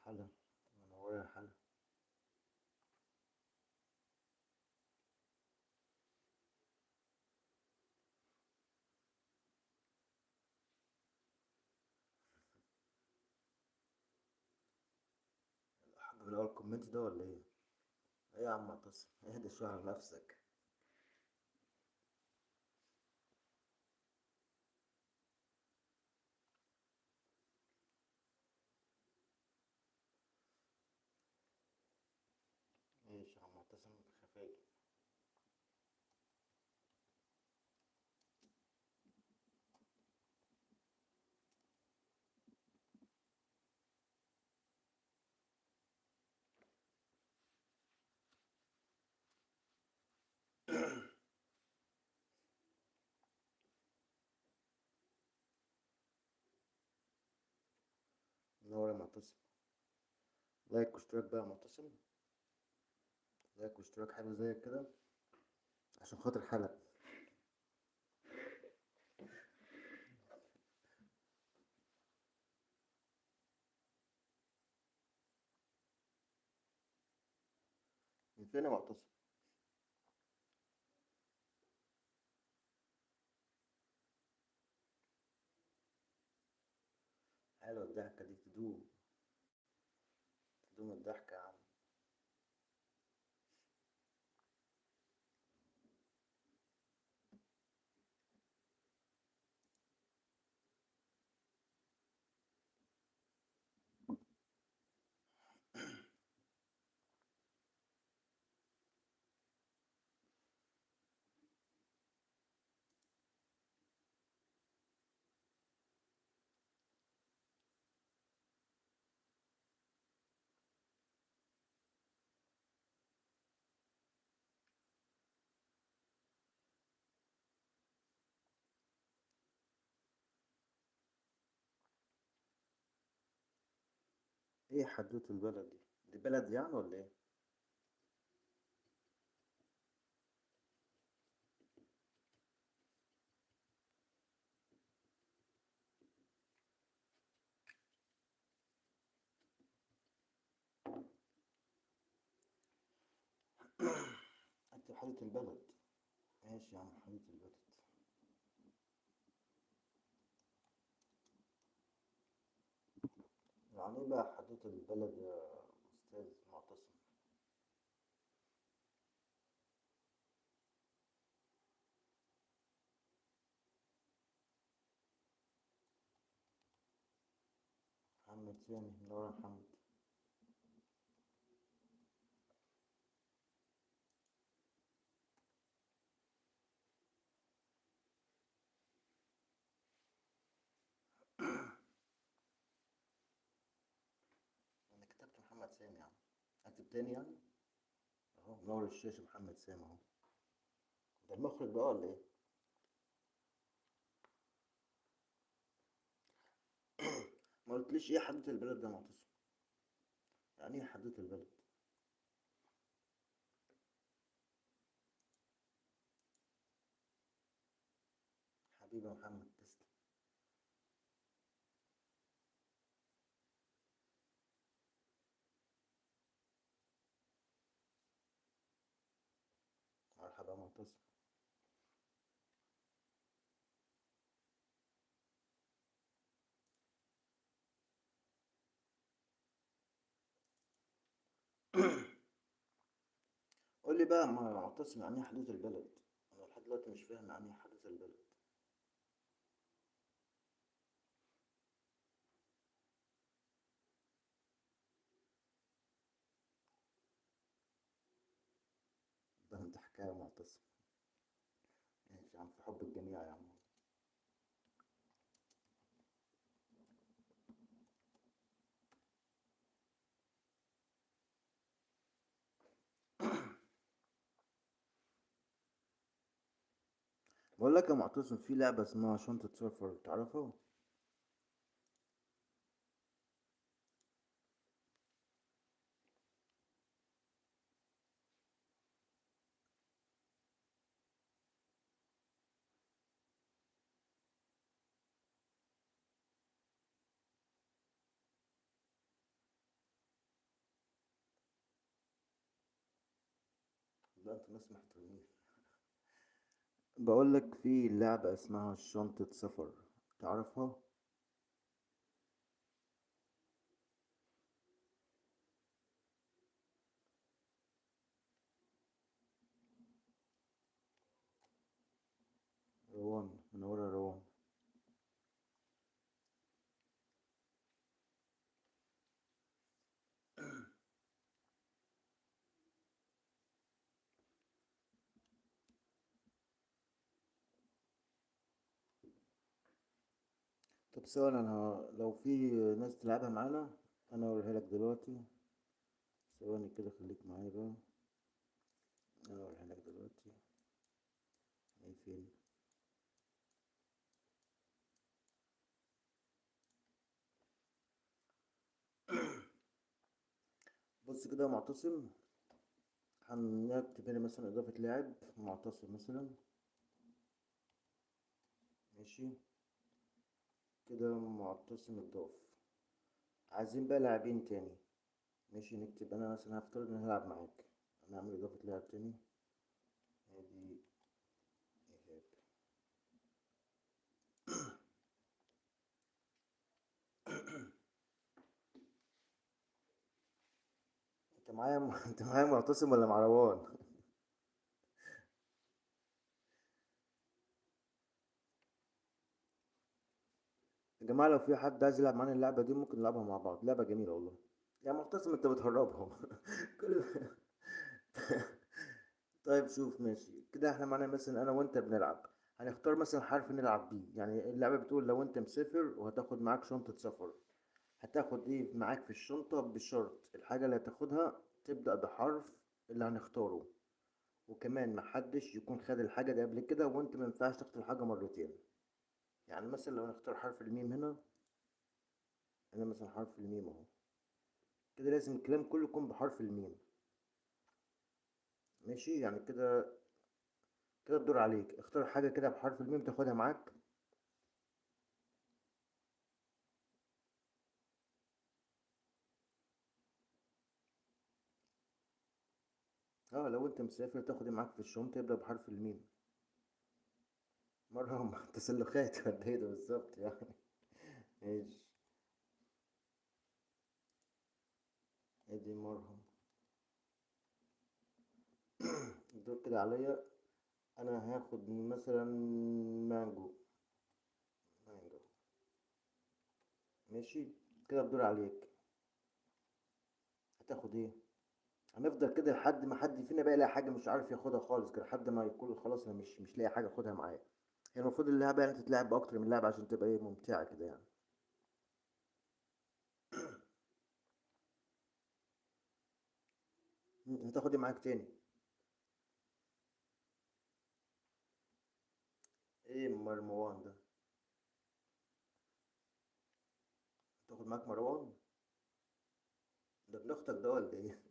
حلا، منورة يا حلا. حابب الأول الكومنت ده ولا إيه؟ إيه يا عم معتصم؟ اهدى شوية على نفسك. إيش يا عم معتصم خفاجي؟ منور يا معتصم. لايك واشتراك بقى يا معتصم. لايك واشتراك حلو زيك كده عشان خاطر حلا. من فين يا معتصم؟ حلوة الضحكة دي تدوم. تدوم الضحكة يا عم. إيه حدوتة البلد دي؟ دي بلد يعني ولا إيه؟ أكتب حدوتة البلد. ماشي يا عم حدوتة البلد. يعني إيه بقى حدوتة البلد يا أستاذ معتصم؟ محمد سامي، منور يا محمد. أنا كتبت محمد سامي يا عم. أكتب تاني يعني؟ اهو منور الشاشة محمد سامي اهو. ده المخرج بقى ولا ايه؟ ما قلتليش ايه حدوتة البلد ده يا معتصم؟ يعني ايه حدوتة البلد؟ حبيبي يا محمد تسلم. مرحبا يا معتصم. قول لي بقى يا معتصم يعني ايه حدوتة البلد؟ انا لحد دلوقتي مش فاهم يعني ايه حدوتة البلد. ده انت حكاية يا معتصم. ماشي يا عم، في حب الجميع يا عم. بقول لك يا معتصم، في لعبة اسمها شنطة سفر، تعرفها؟ لا انتوا ناس محترمين. بقول لك في لعبة اسمها شنطة سفر، تعرفها؟ روان، منورة روان. طب ثواني، انا لو في ناس تلعبها معانا انا اوريها لك دلوقتي. ثواني كده خليك معايا بقى، انا اوريها لك دلوقتي. ايه فين؟ بص كده يا معتصم، هنكتب هنا مثلا اضافة لاعب معتصم مثلا. ماشي كده، معتصم اتضاف. عايزين بقى لاعبين تاني. ماشي، نكتب انا مثلا هفترض ان أنا هلعب معاك. هنعمل اضافة لاعب تاني. ادي ايهاب. انت معايا انت معايا معتصم ولا مروان؟ يا جماعة لو في حد عايز يلعب معانا اللعبة دي ممكن نلعبها مع بعض، لعبة جميلة والله. يا معتصم انت بتهربهم. كل طيب شوف، ماشي كده احنا معانا مثلا انا وانت بنلعب. هنختار مثلا حرف نلعب بيه، يعني اللعبة بتقول لو انت مسافر وهتاخد معاك شنطة سفر، هتاخد ايه معاك في الشنطة؟ بشرط الحاجة اللي هتاخدها تبدأ بحرف اللي هنختاره، وكمان محدش يكون خد الحاجة دي قبل كده، وانت مينفعش تاخد الحاجة مرتين. يعني مثلا لو نختار حرف الميم هنا، هنا مثلا حرف الميم اهو، كده لازم الكلام كله يكون بحرف الميم. ماشي يعني كده، كده الدور عليك، اختار حاجة كده بحرف الميم تاخدها معاك. اه لو انت مسافر تاخد إيه معاك في الشنطة يبدأ بحرف الميم. مرهم. تسلخات ولا ايه ده بالظبط يعني؟ ماشي، ادي مرهم. الدور كده عليا، انا هاخد مثلا مانجو. مانجو. ماشي كده الدور عليك، هتاخد ايه؟ هنفضل كده لحد ما حد فينا بقى يلاقي حاجة مش عارف ياخدها خالص كده، لحد ما يقول خلاص انا مش لاقي حاجة اخدها معايا. هي المفروض اللعبة يعني تتلعب بأكتر من لعبة عشان تبقى ايه ممتعة كده يعني. هتاخد ايه معاك تاني؟ ايه مرموان ده؟ تاخد معاك مروان؟ ده ابن اختك ده ولا ايه؟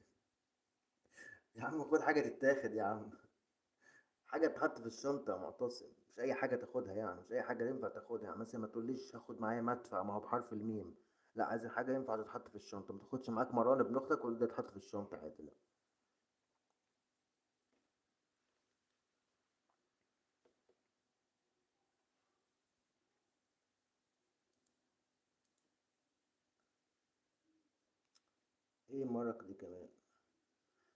يا عم خد حاجة تتاخد يا عم، حاجة تتحط في الشنطة يا معتصم، مش أي حاجة تاخدها يعني، مش أي حاجة ينفع تاخدها، يعني مثلا ما تقوليش هاخد معايا مدفع ما هو بحرف الميم. لا، عايز حاجة ينفع تتحط في الشنطة، ما تاخدش معاك مروان ابن أختك ولا ده يتحط في الشنطة عادي، لا. ايه مرك دي كمان؟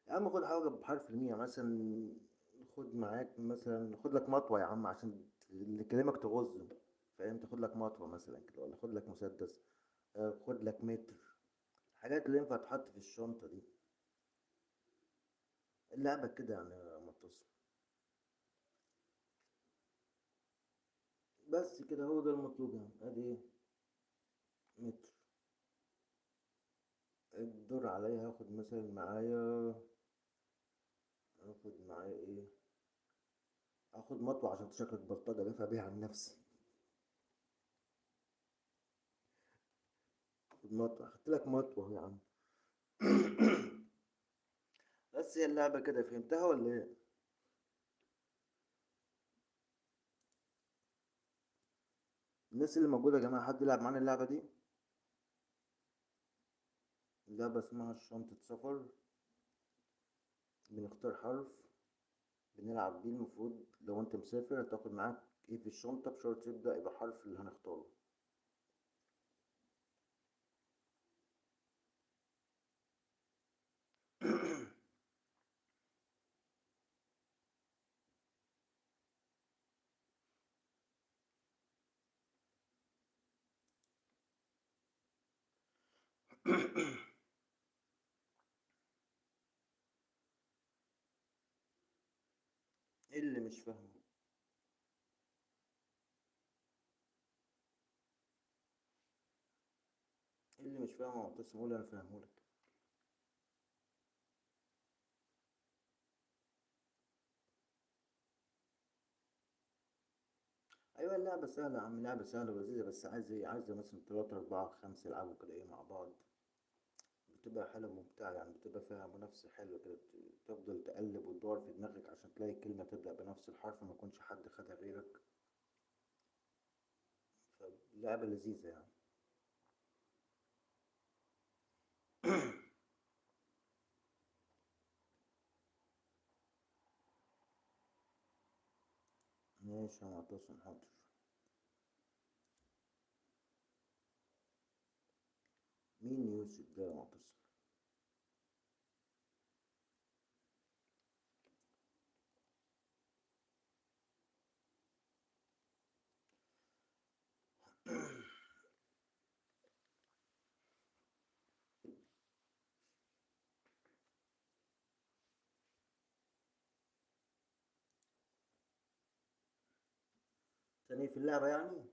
يا عم خد حاجة بحرف الميم يعني مثلا، خد معاك مثلا، خد لك مطوة يا عم عشان اللي كلامك تغزه. فاهم؟ تاخد لك مطوة مثلا كده، ولا خد لك مسدس. خد لك متر. الحاجات اللي ينفع تحط في الشنطة دي. اللعبة كده يعني يا متصل. بس كده هو ده المطلوب يعني، ادي ايه؟ متر. الدور عليا، هاخد مثلا معايا، هاخد معايا ايه؟ هاخد مطوة عشان شكلك بلطجة دافع بيها عن نفسي. خد مطوة، خدت لك مطوة يا عم. بس هي اللعبة كده، فهمتها ولا ايه؟ الناس اللي موجودة يا جماعة، حد يلعب معانا اللعبة دي؟ اللعبة اسمها شنطة سفر. بنختار حرف، بنلعب بيه المفروض لو انت مسافر هتاخد معاك ايه في الشنطة، بشرط يبدأ بحرف اللي هنختاره. ايه اللي مش فاهمه؟ ايه اللي مش فاهمه يا معتصم؟ قول انا فاهمهولك. ايوه اللعبة سهلة يا عم، لعبة سهلة ولذيذة، بس عايزة ايه؟ عايزة مثلا تلاتة أربعة خمسة يلعبوا كده ايه مع بعض. بتبقى حلوة ممتعة يعني، بتبقى فيها منافسة حلوة كده، تفضل تقلب وتدور في دماغك عشان تلاقي كلمة تبدأ بنفس الحرف ما يكونش حد خدها غيرك. فلعبة لذيذة يعني. ماشي يا معتصم، حاضر. مين يوسف ده يا معتصم؟ تاني في اللعبة يعني؟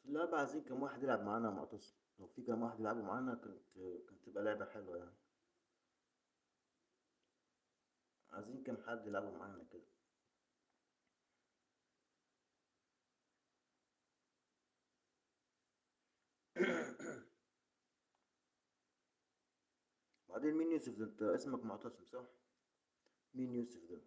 في اللعبة عايزين كام واحد يلعب معانا يا معتصم؟ لو في كام واحد يلعبوا معانا كانت تبقى لعبة حلوة يعني. عايزين كام حد يلعبوا معانا كده. بعدين مين يوسف ده؟ انت اسمك معتصم صح؟ مين يوسف ده؟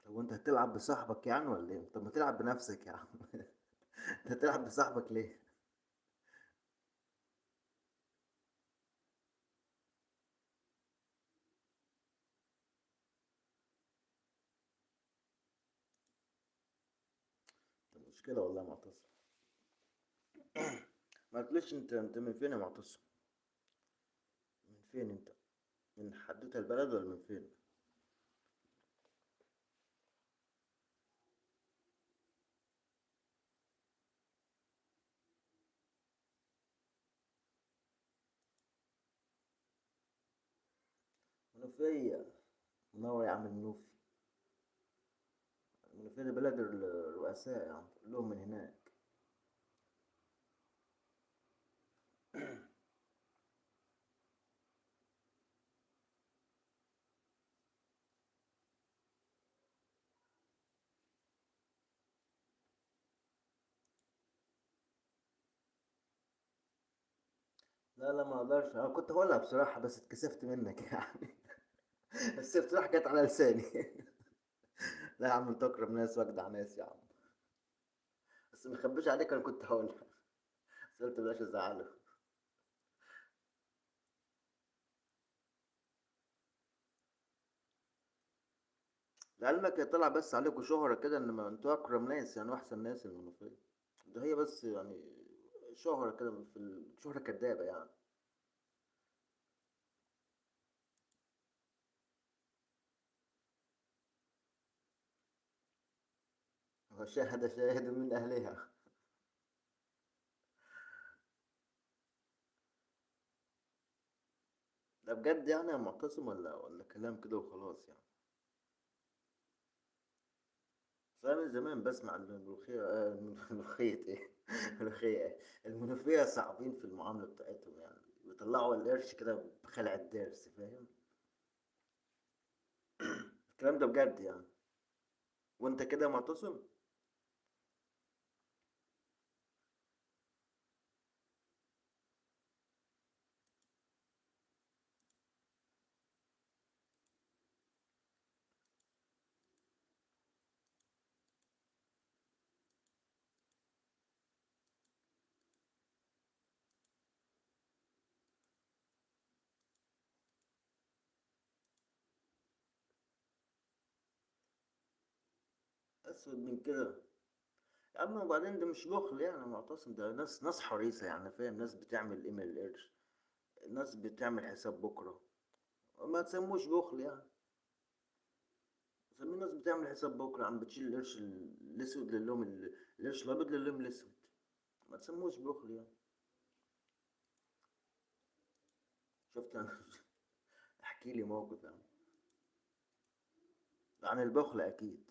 طب وانت هتلعب بصاحبك يعني ولا ايه؟ طب ما تلعب بنفسك يا عم. انت هتلعب بصاحبك ليه؟ طب مشكلة والله يا معتصم. ما قلتليش انت من فين يا معتصم؟ من فين انت؟ من حدوتة البلد ولا من فين؟ منوفية. منور يا عم المنوفي. المنوفية دي بلد الرؤساء يا عم، كلهم من هناك. لا لا، ما اقدرش، انا كنت هقولها بصراحة بس اتكسفت منك يعني. بس بصراحة كانت على لساني. لا يا عم، انت اقرب ناس واجدع ناس يا عم. بس ما اخبيش عليك، انا كنت هقولها بس قلت بلاش ازعله. لعلمك هي طلع بس عليكم شهرة كده، ان انتوا اكرم ناس يعني واحسن ناس المنوفية. ده هي بس يعني شهرة كده شهرة كدابة يعني. وشاهد شاهد من اهلها. ده بجد يعني يا معتصم ولا كلام كده وخلاص يعني؟ بس أنا من زمان بسمع إن الملوخية الملوخية إيه؟ الملوخية إيه؟ المنوفية صعبين في المعاملة بتاعتهم يعني، بيطلعوا القرش كده بخلع الضرس، فاهم؟ الكلام ده بجد يعني. وأنت كده يا معتصم؟ اسود من كده. يا عم وبعدين ده مش بخل يعني يا معتصم، ده ناس حريصة يعني، فاهم؟ ناس بتعمل ايه من القرش، ناس بتعمل حساب بكرة. ما تسموش بخل يعني، سميه ناس بتعمل حساب بكرة. عم بتشيل القرش الاسود للهم القرش الابيض للهم الاسود. ما تسموش بخل يعني. شفت انا احكي لي موقف يعني عن البخل اكيد.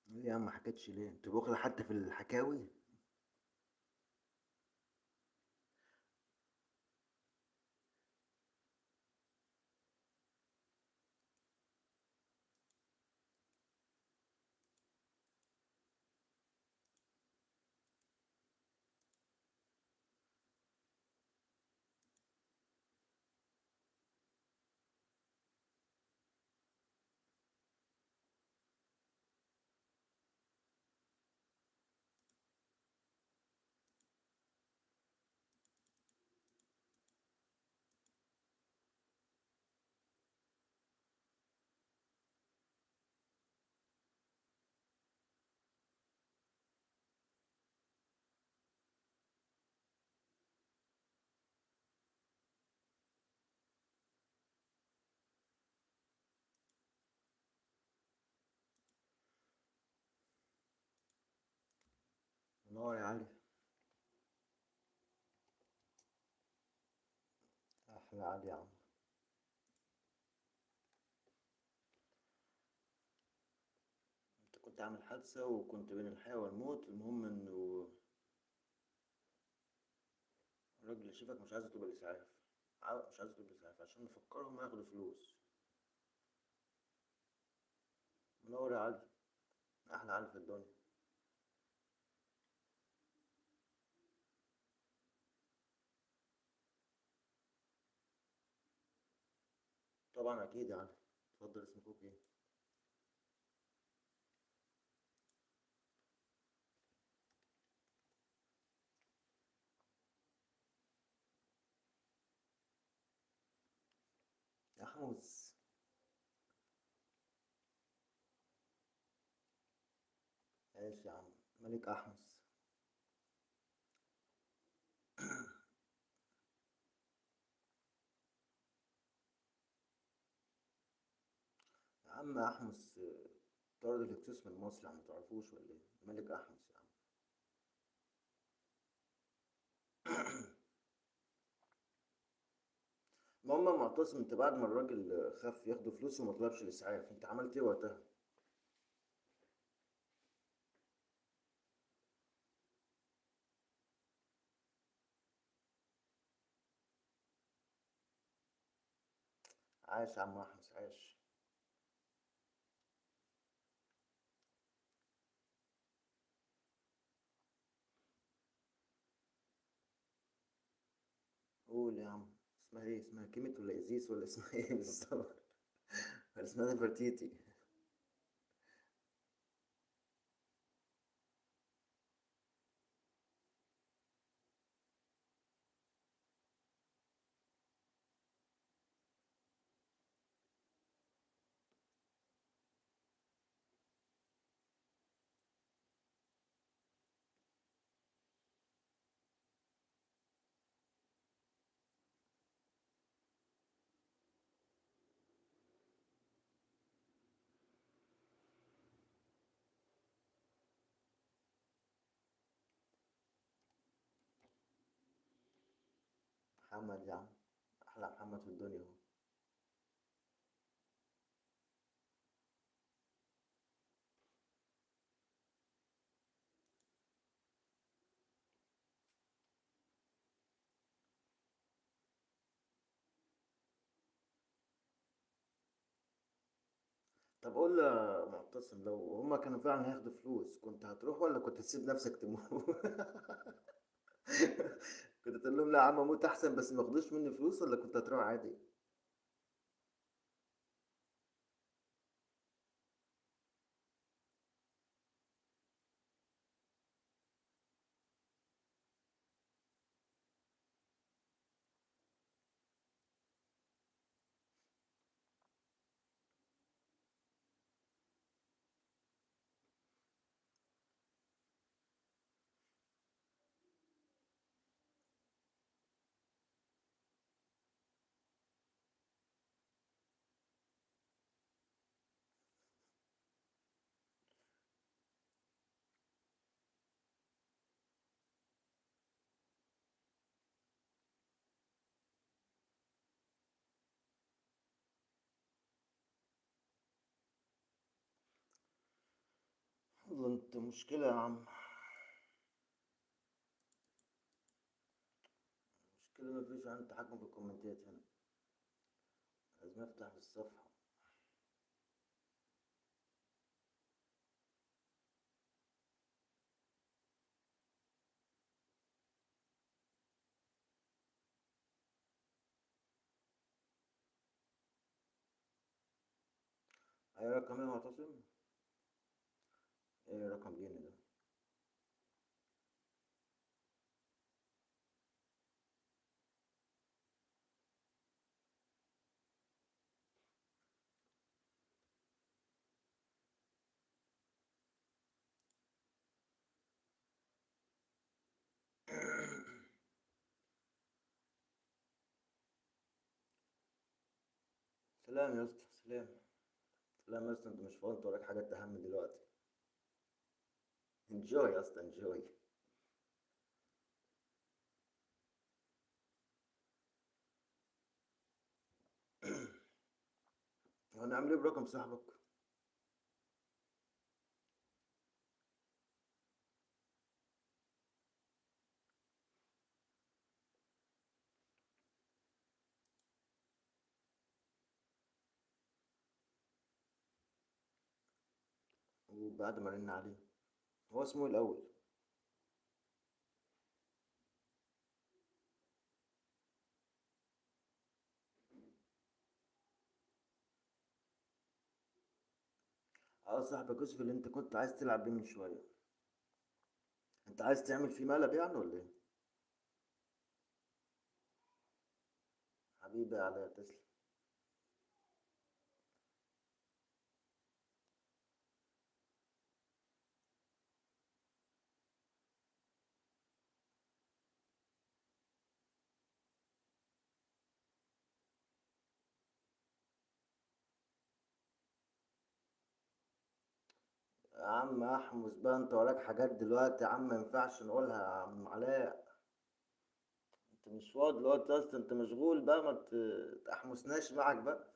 ليه يا عم ما حكيتش ليه؟ انت بخل حتى في الحكاوي؟ نار يا علي. احلى علي يا عم. انت كنت عامل حادثة وكنت بين الحياة والموت، المهم انه الراجل اللي شافك مش عايز يطلب الاسعاف. مش عايز يطلب الاسعاف عشان نفكرهم ياخدوا فلوس. منور يا علي. احلى علي في الدنيا. طبعا اكيد يا علي. اتفضل، اسم اخوك ايه؟ يا حمص. ايش يا عم؟ ملك احمس. يا عم احمس طرد الاكسس من مصر، يعني متعرفوش ولا ايه؟ ملك احمس يا عم. المهم معتصم، انت بعد ما الراجل خاف ياخدوا فلوسه وما طلبش الاسعاف، انت عملت ايه وقتها؟ عاش يا عم احمس، عاش. قول يا عم. اسمها ايه؟ اسمها كيميت ولا ازيس ولا اسمها ايه بالظبط؟ ولا اسمها نفرتيتي؟ محمد يا عم. احلى محمد في الدنيا اهو. طب قول لي يا معتصم، لو هما كانوا فعلا هياخدوا فلوس كنت هتروح ولا كنت تسيب نفسك تموت؟ كنت تقول لهم لا يا عم اموت احسن بس ما ياخدوش مني فلوس، ولا كنت هتروح عادي؟ والله انت مشكلة يا عم. مشكلة مفيش عندي تحكم في الكومنتات هنا، لازم افتح الصفحة. اي رقم ايه يا معتصم؟ ايه رقم جيني ده؟ سلام يا اسطى، سلام. سلام يا اسطى، انت مش فاضي؟ انت وراك حاجات اهم دلوقتي. انجوي يا اسطى، انجوي. هنعمل ايه برقم صاحبك؟ وبعد ما رن عليه، هو اسمه ايه الاول؟ اه صاحبك يوسف اللي انت كنت عايز تلعب بيه من شويه. انت عايز تعمل فيه مقلب يعني ولا ايه؟ حبيبي على تسلم. يا عم احمس بقى، انت وراك حاجات دلوقتي يا عم، ما ينفعش نقولها يا عم علاء. انت مش فاضي دلوقتي يا اسطى، انت مشغول بقى، ما تحمسناش معاك بقى.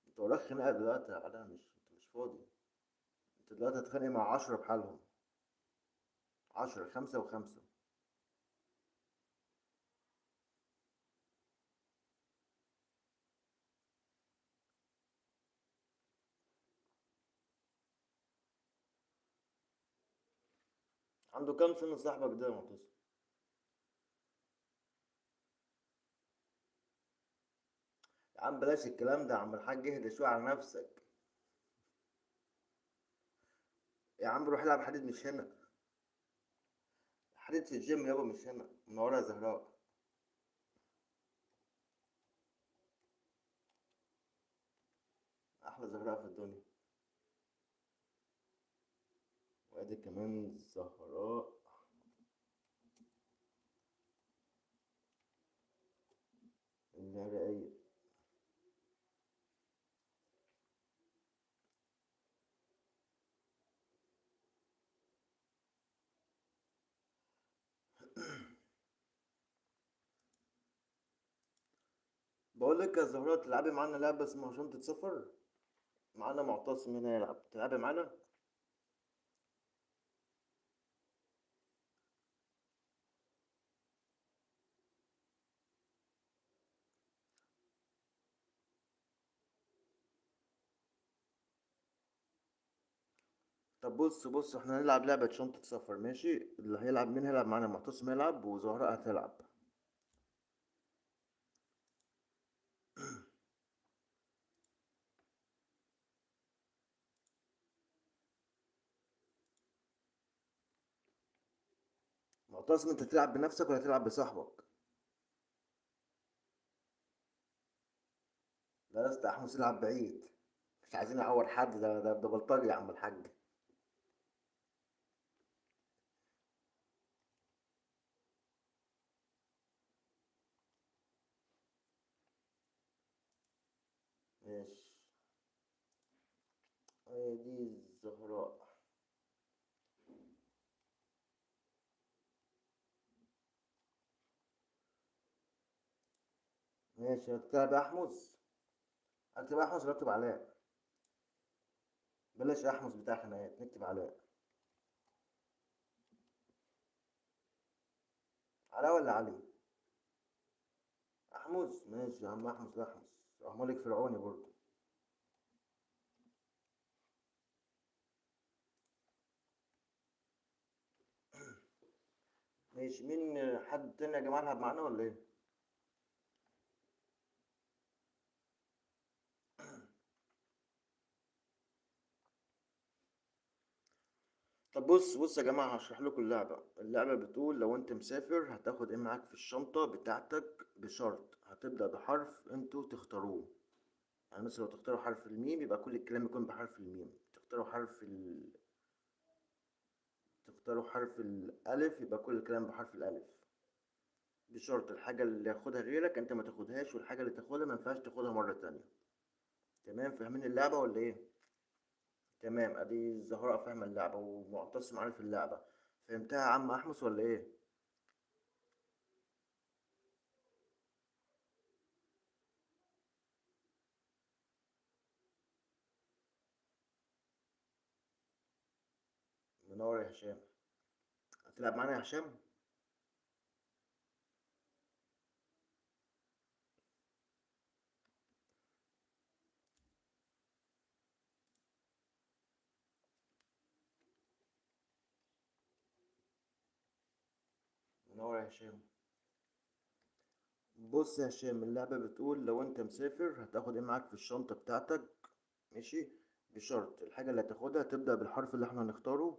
انت وراك خناقه دلوقتي يا علاء، انت مش فاضي. انت دلوقتي هتتخانق مع 10 بحالهم. 10، 5 و5. عنده كام سنة صاحبك ده يا معتصم؟ يا عم بلاش الكلام ده يا عم الحاج، اهدى شوية على نفسك. يا عم روح العب حديد مش هنا. حديد في الجيم يابا مش هنا، منورة يا زهراء. أحلى زهراء في الدنيا. وادي كمان زهراء. النهائية. بقول لك يا زهراء، تلعبي معانا لعبة اسمها شنطة سفر. معانا معتصم هنا يلعب، تلعبي معانا؟ طب بص احنا هنلعب لعبة شنطة سفر، ماشي؟ اللي هيلعب مين هيلعب معانا؟ معتصم هيلعب وزهراء هتلعب. معتصم انت تلعب بنفسك ولا تلعب بصاحبك؟ لا يا اسطى، احمد يلعب بعيد. مش عايزين نعور حد، ده بلطجي يا عم الحاج. ماشي. دي الزهراء. ماشي، هتلعب يا احمس. اكتب احمس ولا اكتب علاء؟ بلاش احمس بتاع خناقات، نكتب علاء. علاء ولا علي؟ احمس، ماشي يا عم احمس. احمس ملك فرعوني برضه. ماشي، مين حد تاني يا جماعة يلعب معانا ولا ايه؟ طب بص يا جماعة، هشرح لكم اللعبة. اللعبة بتقول لو انت مسافر هتاخد ايه معاك في الشنطة بتاعتك، بشرط هتبدأ بحرف انتوا تختاروه. يعني مثلا لو تختاروا حرف الميم يبقى كل الكلام يكون بحرف الميم. تختاروا حرف الألف يبقى كل الكلام بحرف الألف. بشرط الحاجة اللي ياخدها غيرك انت ما تاخدهاش، والحاجة اللي تاخدها ما ينفعش تاخدها مرة تانية. تمام؟ فاهمين اللعبة ولا ايه؟ تمام. ادي الزهراء فاهمة اللعبة ومعتصم عارف اللعبة. فهمتها يا عم احمس ولا ايه؟ منور يا هشام. هتلعب معانا يا هشام؟ منور يا هشام. بص يا هشام، اللعبة بتقول لو انت مسافر هتاخد ايه معاك في الشنطة بتاعتك. ماشي. بشرط الحاجة اللي هتاخدها تبدأ بالحرف اللي احنا هنختاره،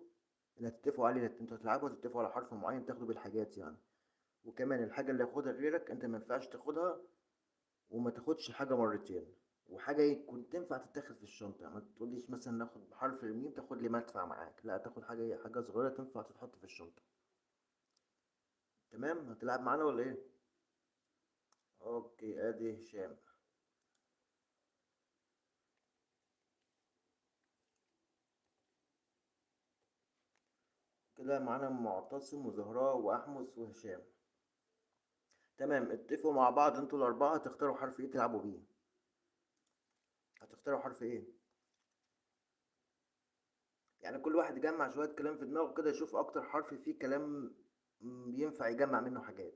اللي هتتفقوا عليه. انتوا هتلعبوا هتتفقوا على حرف معين تاخدوا بالحاجات يعني. وكمان الحاجة اللي ياخدها غيرك انت ما ينفعش تاخدها، وما تاخدش حاجة مرتين. وحاجة يكون تنفع تتاخد في الشنطة، يعني ما تقوليش مثلا ناخد بحرف الميم تاخد لي مدفع معاك، لا، تاخد حاجة صغيرة تنفع تتحط في الشنطة. تمام؟ هتلعب معانا ولا ايه؟ اوكي، ادي هشام. كده معانا معتصم وزهراء واحمس وهشام. تمام، اتفقوا مع بعض انتوا الاربعة تختاروا حرف ايه تلعبوا بيه. هتختاروا حرف ايه؟ يعني كل واحد يجمع شوية كلام في دماغه كده، يشوف اكتر حرف فيه كلام ينفع يجمع منه حاجات.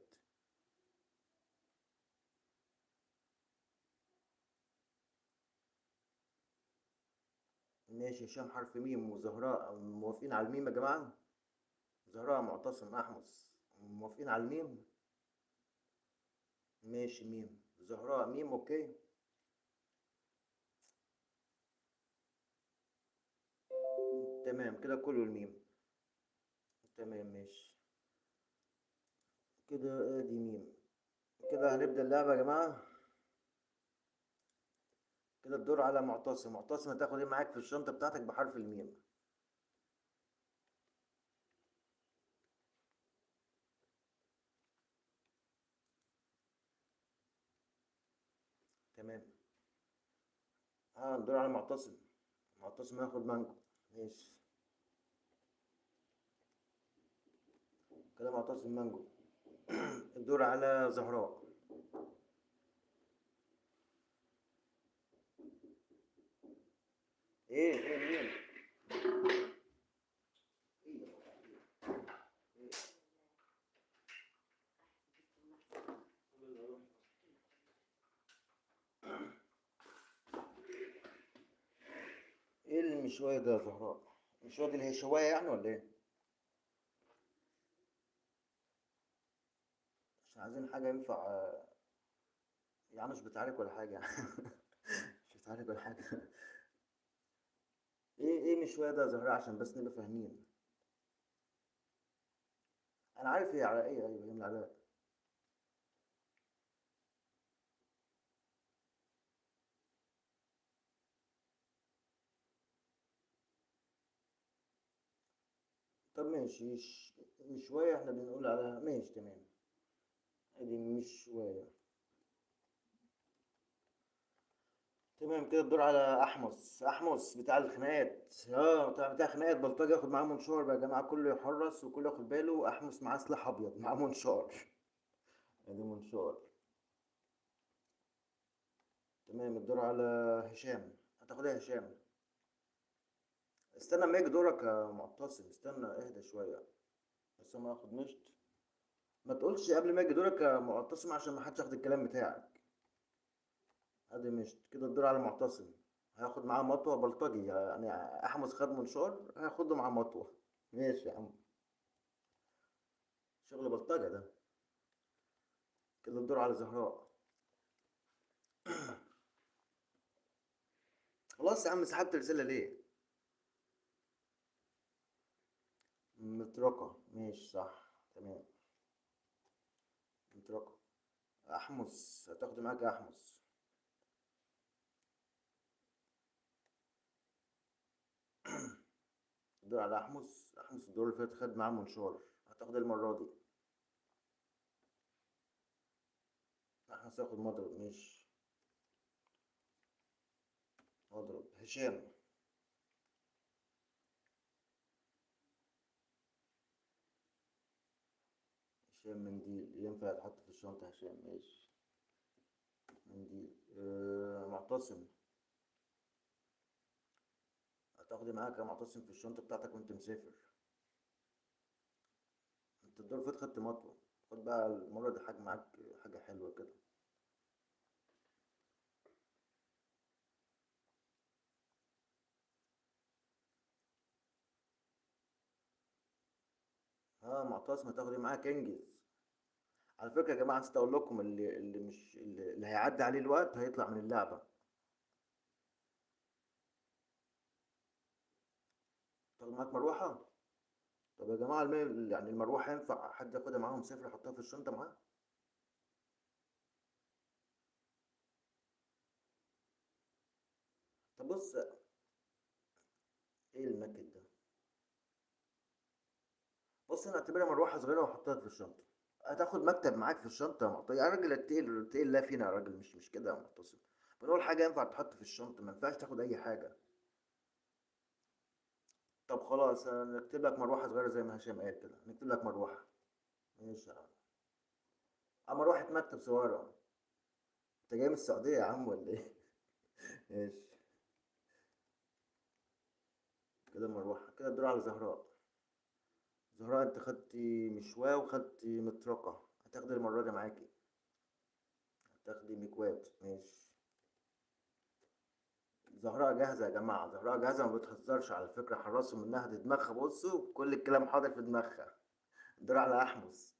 ماشي، هشام حرف ميم وزهراء موافقين على الميم يا جماعة؟ زهراء، معتصم، أحمس، موافقين على الميم؟ ماشي ميم. زهراء ميم، أوكي. تمام كده كله الميم. تمام ماشي. كده ادي ميم. كده هنبدأ اللعبة يا جماعة. كده الدور على معتصم. معتصم هتاخد ايه معاك في الشنطة بتاعتك بحرف الميم؟ تمام. اه، الدور على معتصم. معتصم هياخد مانجو. ماشي. كده معتصم مانجو. الدور على زهراء. ايه مين؟ ايه اللي مش وايد يا زهراء؟ مش هو دي اللي هي شوايه يعني ولا ايه؟ عشان عايزين حاجه ينفع يا عم مش بتعارك ولا حاجه يعني. مش بتعارك ولا حاجه. ايه مش شويه ده يا زهراء عشان بس نبقى فاهمين. انا عارف هي على ايه، ايوه هي من العراق. طب ماشي مش شويه احنا بنقول عليها ماشي تمام. ادي مش شويه. تمام كده الدور على احمس بتاع الخناقات، بتاع خناقات بلطجي، ياخد معاه منشار بقى يا جماعه، كله يحرص وكله ياخد باله، احمس معاه سلاح ابيض معاه منشار. ادي منشار. تمام الدور على هشام. هتاخدها يا هشام. استنى ما يجي دورك يا معتصم، استنى اهدى شويه. بس ما اخد مشت. ما تقولش قبل ما يجي دورك يا معتصم عشان ما حدش ياخد الكلام بتاعك. ادي مشت كده الدور على معتصم. هياخد معاه مطوه بلطجي يعني. احمس خد منشار هياخده معاه مطوه. ماشي يا عم. شغل بلطجه ده. كده الدور على زهراء. خلاص يا عم سحبت الرساله ليه؟ مطرقه ماشي صح تمام. مطرقه. احمس هتاخد معاك يا احمس. الدور على احمس الدور اللي فات خد معاه منشار. هتاخد المره دي. احمس هياخد مضرب ماشي. مضرب هشام. هشام منديل ينفع يتحط في الشنطه، هشام ماشي. منديل معتصم. هتاخدي معاك يا معتصم في الشنطه بتاعتك وانت مسافر. انت الدور اللي فات خدت مطوه. خد بقى المره دي حاجه معاك. حاجه حلوه كده. اه معتصم هتاخدي معاك انجز. على فكره يا جماعه نسيت اقول لكم اللي مش اللي هيعدي عليه الوقت هيطلع من اللعبه. تاخد معاك مروحه. طب يا جماعه يعني المروحه ينفع حد ياخدها معاهم صفر يحطها في الشنطه معاه؟ طب بص. ايه المكت ده؟ بص انا اعتبرها مروحه صغيره وحطها في الشنطه. هتاخد مكتب معاك في الشنطه يا معطي يا راجل، اتقل لا فينا يا راجل، مش كده يا معتصم. بنقول حاجه ينفع تحط في الشنطه، ما ينفعش تاخد اي حاجه. طب خلاص نكتب لك مروحه صغيره زي ما هشام قال كده، نكتب لك مروحه. ماشي يا عم. مروحه مكتب صغيره. انت جاي من السعوديه يا عم ولا ايه؟ ماشي. كده مروحه كده الدور على زهراء. زهراء انت خدتي مشواة وخدتي مطرقه، هتاخدي المره دي معاكي. هتاخدي مكوات ماشي. زهراء جاهزة يا جماعة، زهراء جاهزة ما بتهزرش على فكرة، حرصوا منها دي دماغها، بصوا كل الكلام حاضر في دماغها. الدور على أحمس.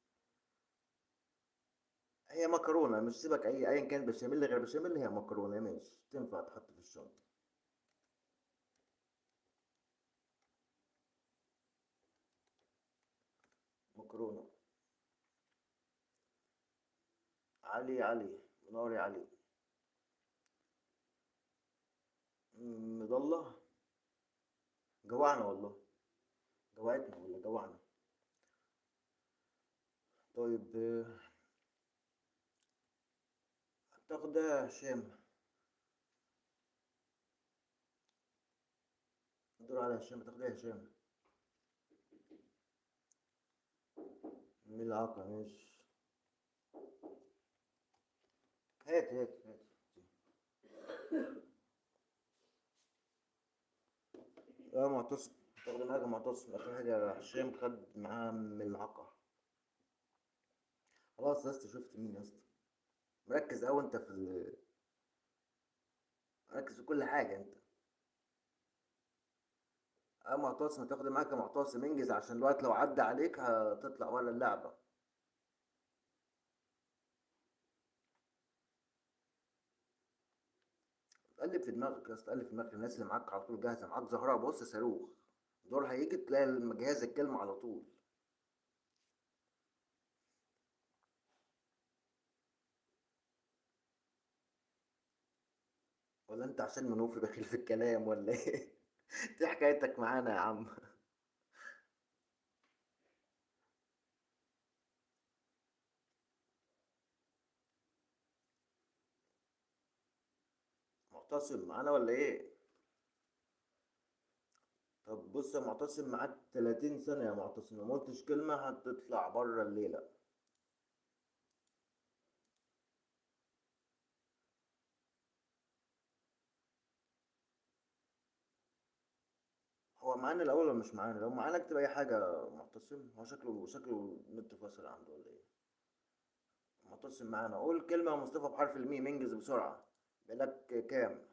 هي مكرونة، مش سيبك أيا كان بشاميل غير بشاميل، هي مكرونة ماشي تنفع تحط في الشنطة. مكرونة. علي منوري علي. مضلة. جوعنا والله. جوعتنا ولا جوعنا. طيب تاخد ده يا هشام. الدور على هشام، تاخد ده يا هشام. ملعقة ماشي. هات. اه معتصم. تاخد حاجة معتصم، آخر حاجة هشام خد معاه ملعقة. خلاص يا اسطى، شفت مين يا اسطى؟ مركز أوي أنت مركز في كل حاجة أنت. اه معتصم، هتاخد معاك يا معتصم، انجز عشان الوقت لو عدى عليك هتطلع ولا اللعبة. قلب في دماغك يا اسطى، قلب في دماغك، الناس اللي معاك على طول جاهزة معاك. زهراء بص صاروخ، دور هيجي تلاقي جهاز الكلمة على طول. ولا انت عشان منوفي بخيل في الكلام ولا ايه؟ دي حكايتك معانا يا عم. معتصم معانا ولا ايه؟ طب بص يا معتصم، معاك 30 سنة يا معتصم، لو ما قلتش كلمة هتطلع بره الليلة. هو معانا الأول ولا مش معانا؟ لو معانا اكتب أي حاجة يا معتصم. هو شكله النت فاصل عنده ولا ايه؟ معتصم معانا، قول كلمة يا مصطفى بحرف الميم، انجز بسرعة. بقالك كام؟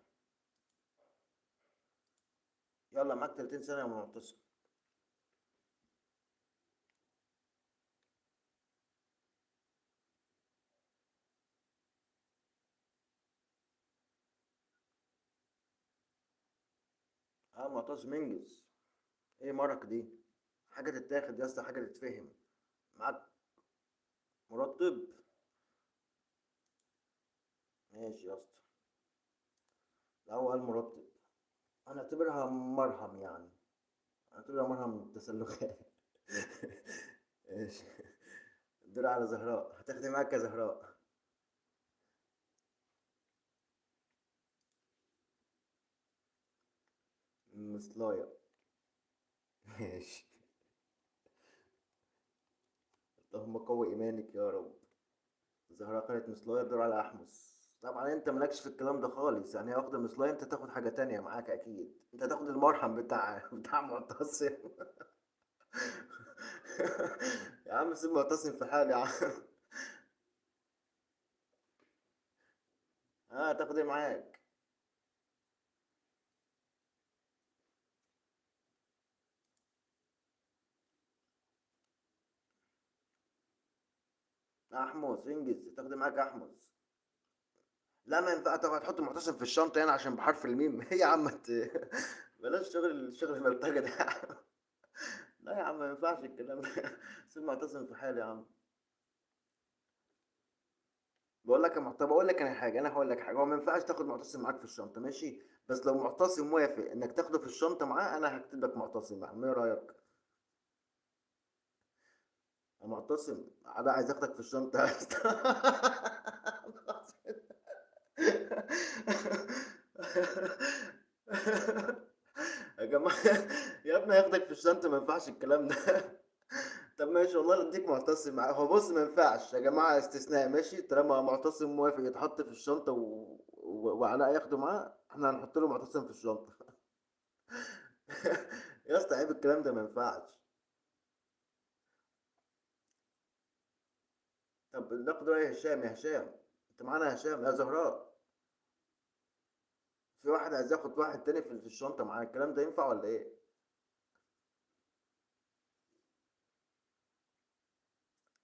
يلا معاك 30 سنة يا معتصم. اه معتصم انجز. ايه مرك دي؟ حاجة تتاخد يا اسطى، حاجة تتفهم. معاك مرطب. ماشي يا اسطى. الأول مرطب. هنعتبرها مرهم يعني، هنعتبرها مرهم تسلخات. ماشي. الدور على زهراء، هتاخدي معاك يا زهراء. مصلاية. ماشي. اللهم قوي إيمانك يا رب. زهراء قالت مصلاية، الدور على أحمس. طبعا انت مالكش في الكلام ده خالص، يعني هي واخدة مصلاية، انت تاخد حاجة تانية معاك اكيد، انت تاخد المرهم بتاع معتصم. يا عم سيب معتصم في حالي يا عم. اه تاخد ايه معاك؟ احمس انجز، تاخد إيه معاك احمس؟ لا ما ينفع، طب هتحط معتصم في الشنطة يعني عشان بحرف الميم؟ ايه يا عم بلاش شغل البلطجة ده. لا يا عم ما ينفعش الكلام ده. سيب معتصم في حالي يا عم. بقول لك يا طب اقول لك انا حاجه، انا هقول لك حاجه، هو ما ينفعش تاخد معتصم معاك في الشنطه ماشي، بس لو معتصم موافق انك تاخده في الشنطه معاه انا هكتب لك معتصم معاه، ايه رايك؟ يا معتصم انا عايز اخدك في الشنطه يا اسطى. يا جماعه، يا ابني هياخدك في الشنطه، ما ينفعش الكلام ده. طب ماشي والله نديك معتصم معاه. هو بص ما ينفعش يا جماعه، استثناء ماشي، طالما معتصم موافق يتحط في الشنطه وعلاء ياخده معاه، احنا هنحط له معتصم في الشنطه. يا اسطى عيب الكلام ده، ما ينفعش. طب ناخد رأي هشام، يا هشام انت معانا يا هشام؟ يا زهراء، في واحد عايز ياخد واحد تاني في الشنطة معاه، الكلام ده ينفع ولا ايه؟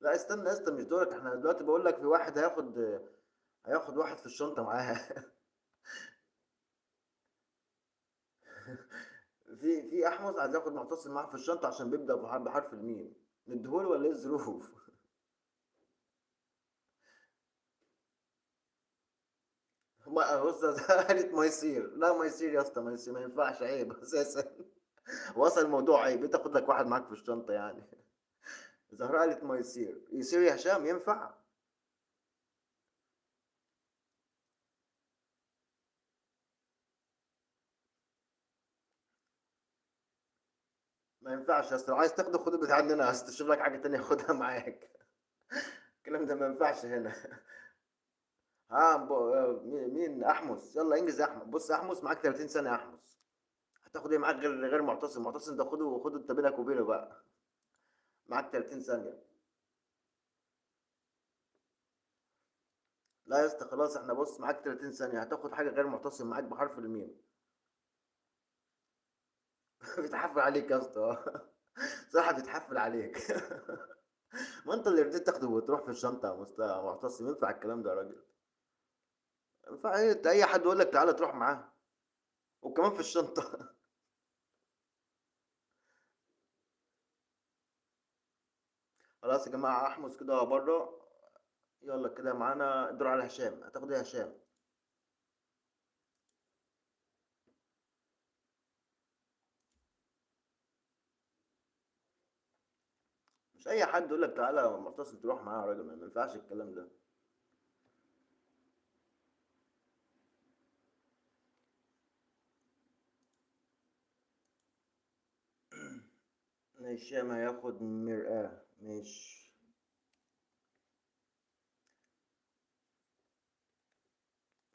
لا استنى يا اسطى، مش دورك، احنا دلوقتي بقول لك في واحد هياخد واحد في الشنطة معاه. في احمد عايز ياخد معتصم معاه في الشنطة عشان بيبدأ بحرف الميم، نديهوله ولا ايه الظروف؟ بص قالت ما يصير، لا ما يصير يا اسطى، ما يصير، ما ينفعش، عيب اساسا. وصل الموضوع عيب، إيه تاخد لك واحد معاك في الشنطة يعني؟ زهراء قالت ما يصير، يصير يا هشام ينفع؟ ما ينفعش يا اسطى، لو عايز تاخده خده بتاع عندنا، عايز تشوف لك حاجة تانية خدها معاك. الكلام ده ما ينفعش هنا. ها مين احمس؟ يلا انجز يا احمد. بص يا احمس معاك 30 سنة يا احمس، هتاخد ايه معاك غير معتصم؟ معتصم ده خده انت بينك وبينه بقى. معاك 30 ثانية. لا يا اسطى خلاص، احنا بص معاك 30 ثانية، هتاخد حاجة غير معتصم معاك بحرف الميم. بيتحفل عليك يا اسطى. صح بيتحفل عليك. ما انت اللي رضيت تاخده وتروح في الشنطة يا معتصم، ينفع الكلام ده يا راجل؟ ينفع ايه؟ انت اي حد يقول لك تعالى تروح معاه وكمان في الشنطة؟ خلاص يا جماعة، احمس كده بره. يلا كده معانا الدور على هشام، هتاخد ايه يا هشام؟ مش اي حد يقول لك تعالى يا معتصم تروح معاه يا راجل، ما ينفعش الكلام ده. هشام هياخد مرآة، مش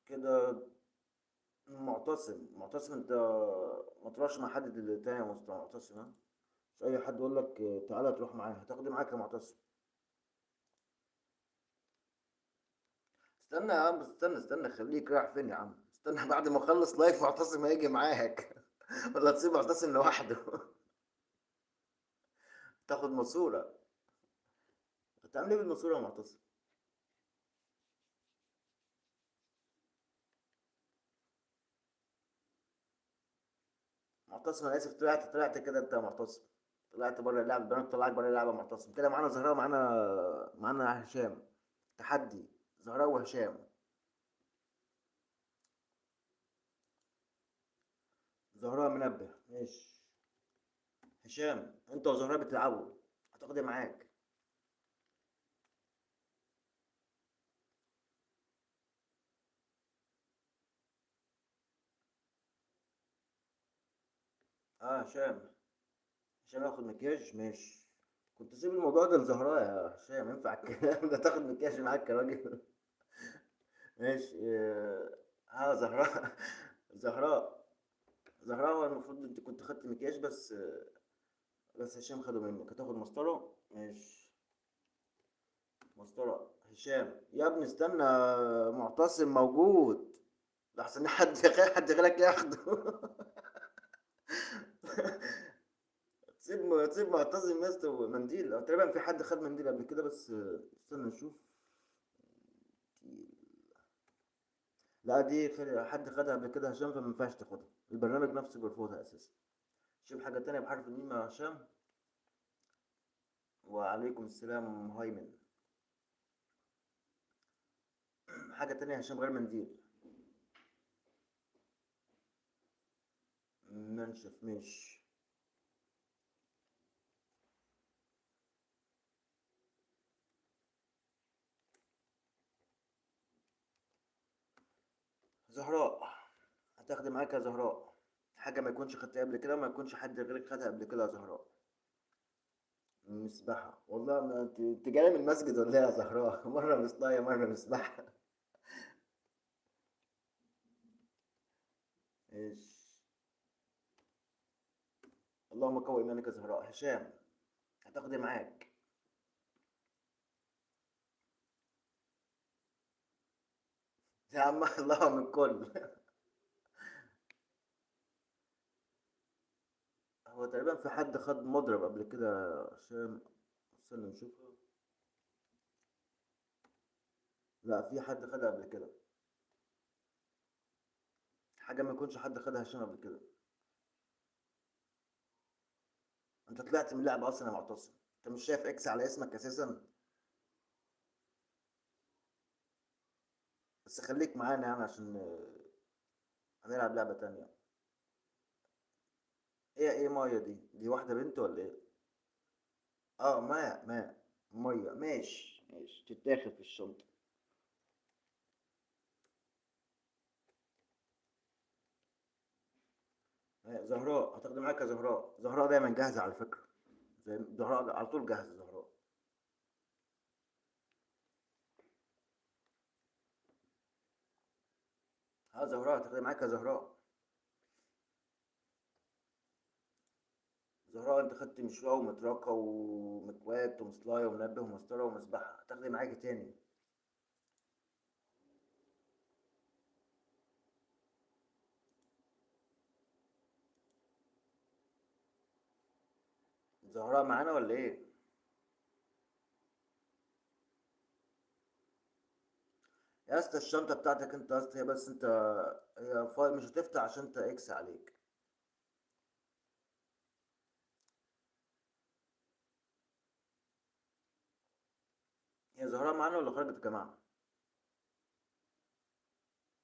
كده. معتصم انت ما تروحش مع حد تاني يا معتصم، ها؟ مش اي حد يقول لك تعالى تروح معاه، هتاخد إيه معاك يا معتصم؟ استنى يا عم، استنى خليك رايح فين يا عم؟ استنى بعد ما اخلص لايف معتصم هيجي معاك. ولا تسيب معتصم لوحده؟ تاخد ماسورة. هتعمل ايه بالماسورة يا معتصم؟ معتصم انا اسف، طلعت كده انت يا معتصم. طلعت بره اللعبة، البنات طلعك بره اللعبة يا معتصم. كده معانا زهراء، معانا هشام. تحدي زهراء وهشام. زهراء منبه، ماشي. هشام انت وزهراء بتلعبوا، هتاخد ايه معاك؟ اه هشام. هشام ياخد مكياج، ماشي. كنت سيب الموضوع ده لزهراء يا هشام، ينفع الكلام ده؟ تاخد مكياج معاك يا راجل؟ ماشي زهراء. زهراء. زهراء هو المفروض انت كنت خدت مكياج بس. بس هشام خده منك، هتاخد مسطرة، ماشي. مسطرة هشام يا ابني، استنى. معتصم موجود. لحسن حد غيرك ياخده. تسيب معتصم يا اسطى منديل، تقريبا في حد خد منديل قبل كده، بس استنى نشوف. لا دي حد خدها قبل كده هشام، فما ينفعش تاخدها، البرنامج نفسه بيرفضها اساسا. شوف حاجة تانية بحرف الميم يا هشام. وعليكم السلام مهيمن. حاجة تانية يا هشام غير منديل. منشف، مش زهراء. هتاخدي معاك يا زهراء حاجة ما يكونش خدتها قبل كده، وما يكونش حد غيرك خدها قبل كده يا زهراء. مسبحة، والله ما انت جاية من المسجد ولا ايه يا زهراء؟ مرة مصلاية مرة مسبحة. ايش؟ اللهم قوي ايمانك يا زهراء. هشام هتاخدي معاك. يا عم الله من كل. هو تقريبا في حد خد مضرب قبل كده عشان. استنى نشوف. لا في حد خدها قبل كده. حاجة ما يكونش حد خدها هشام قبل كده. انت طلعت من اللعبة اصلا يا معتصم. انت مش شايف اكس على اسمك اساسا؟ بس خليك معانا يعني عشان هنلعب لعبة تانية. ايه مايا دي واحدة بنت ولا ايه؟ اه ماء مية، ماشي تتاخد في الشنطة. زهراء هتاخدي معاك يا زهراء. زهراء دايما جاهزة على فكرة. زهراء على طول جاهزة زهراء. ها زهراء هتاخدي معاك يا زهراء. زهراء انت خدت مشواة ومطرقة ومكوات ومصلاية ومنبه ومسطرة ومسبحة، هتاخدي معاكي تاني. زهراء معانا ولا ايه؟ يا اسطى الشنطة بتاعتك انت يا اسطى، هي بس انت، هي مش هتفتح عشان انت اكس عليك. هي زهراء معانا ولا خرجت يا جماعة؟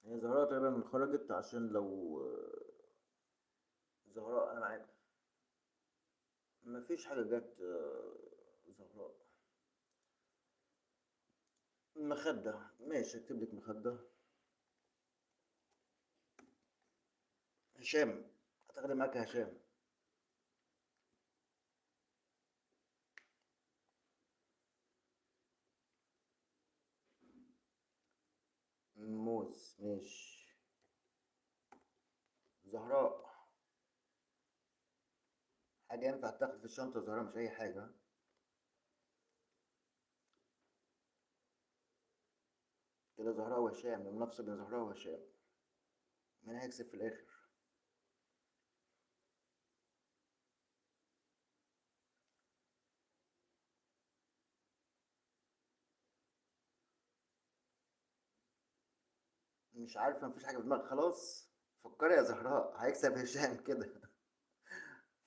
هي زهراء تقريبا خرجت، عشان لو زهراء انا معاك. مفيش حاجة جت زهراء. مخدة، ماشي اكتب لك مخدة. هشام، هتاخدي معاك هشام. موز ماشي. زهراء، حاجة ينفع تاخد في الشنطة زهراء، مش أي حاجة. كده زهراء وهشام، المنافسة بين زهراء وهشام، مين هيكسب في الآخر؟ مش عارفة، مفيش حاجة في دماغك خلاص؟ فكري يا زهراء، هيكسب هشام كده.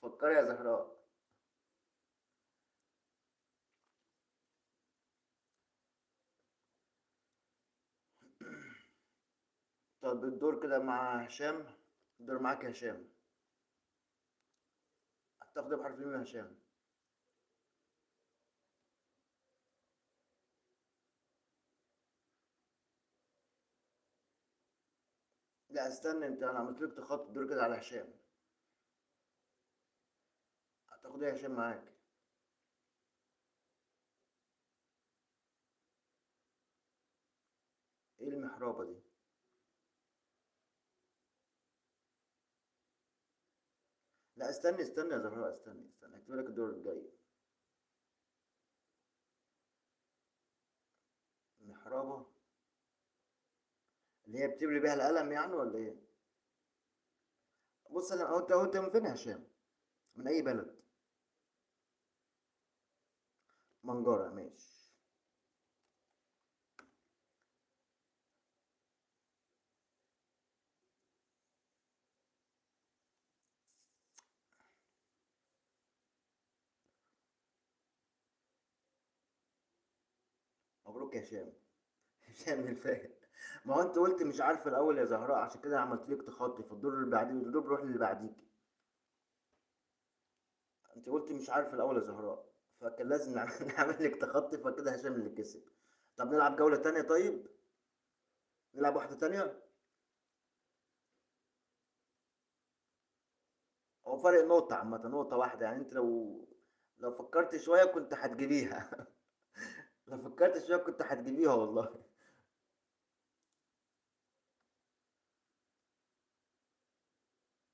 فكري يا زهراء. طب الدور كده مع هشام. الدور معاك يا هشام. هتاخدي بحرف مين يا هشام؟ لا استنى انت، انا عملت لك تخطي الدور كده على هشام. هتاخدي يا هشام معاك. ايه المحرابة دي؟ لا استني استني يا زهراء، استني استني هكتب لك الدور الجاي. محرابة، اللي هي بتبري بيها القلم يعني ولا ايه؟ بص انا، هو انت من فين يا هشام؟ من اي بلد؟ منجارة ماشي. مبروك يا هشام. هشام من فين؟ ما هو انت قلت مش عارفه الاول يا زهراء، عشان كده عملت لك تخطي في الدور اللي بعديه، الدور بروح للي بعديك. انت قلت مش عارفه الاول يا زهراء، فكان لازم نعمل نعمل لك تخطي، فكده هشام اللي كسب. طب نلعب جولة تانية طيب؟ نلعب واحدة تانية. هو فرق نقطة عامة، نقطة واحدة يعني، انت لو فكرت شوية كنت هتجيبيها. لو فكرت شوية كنت هتجيبيها والله.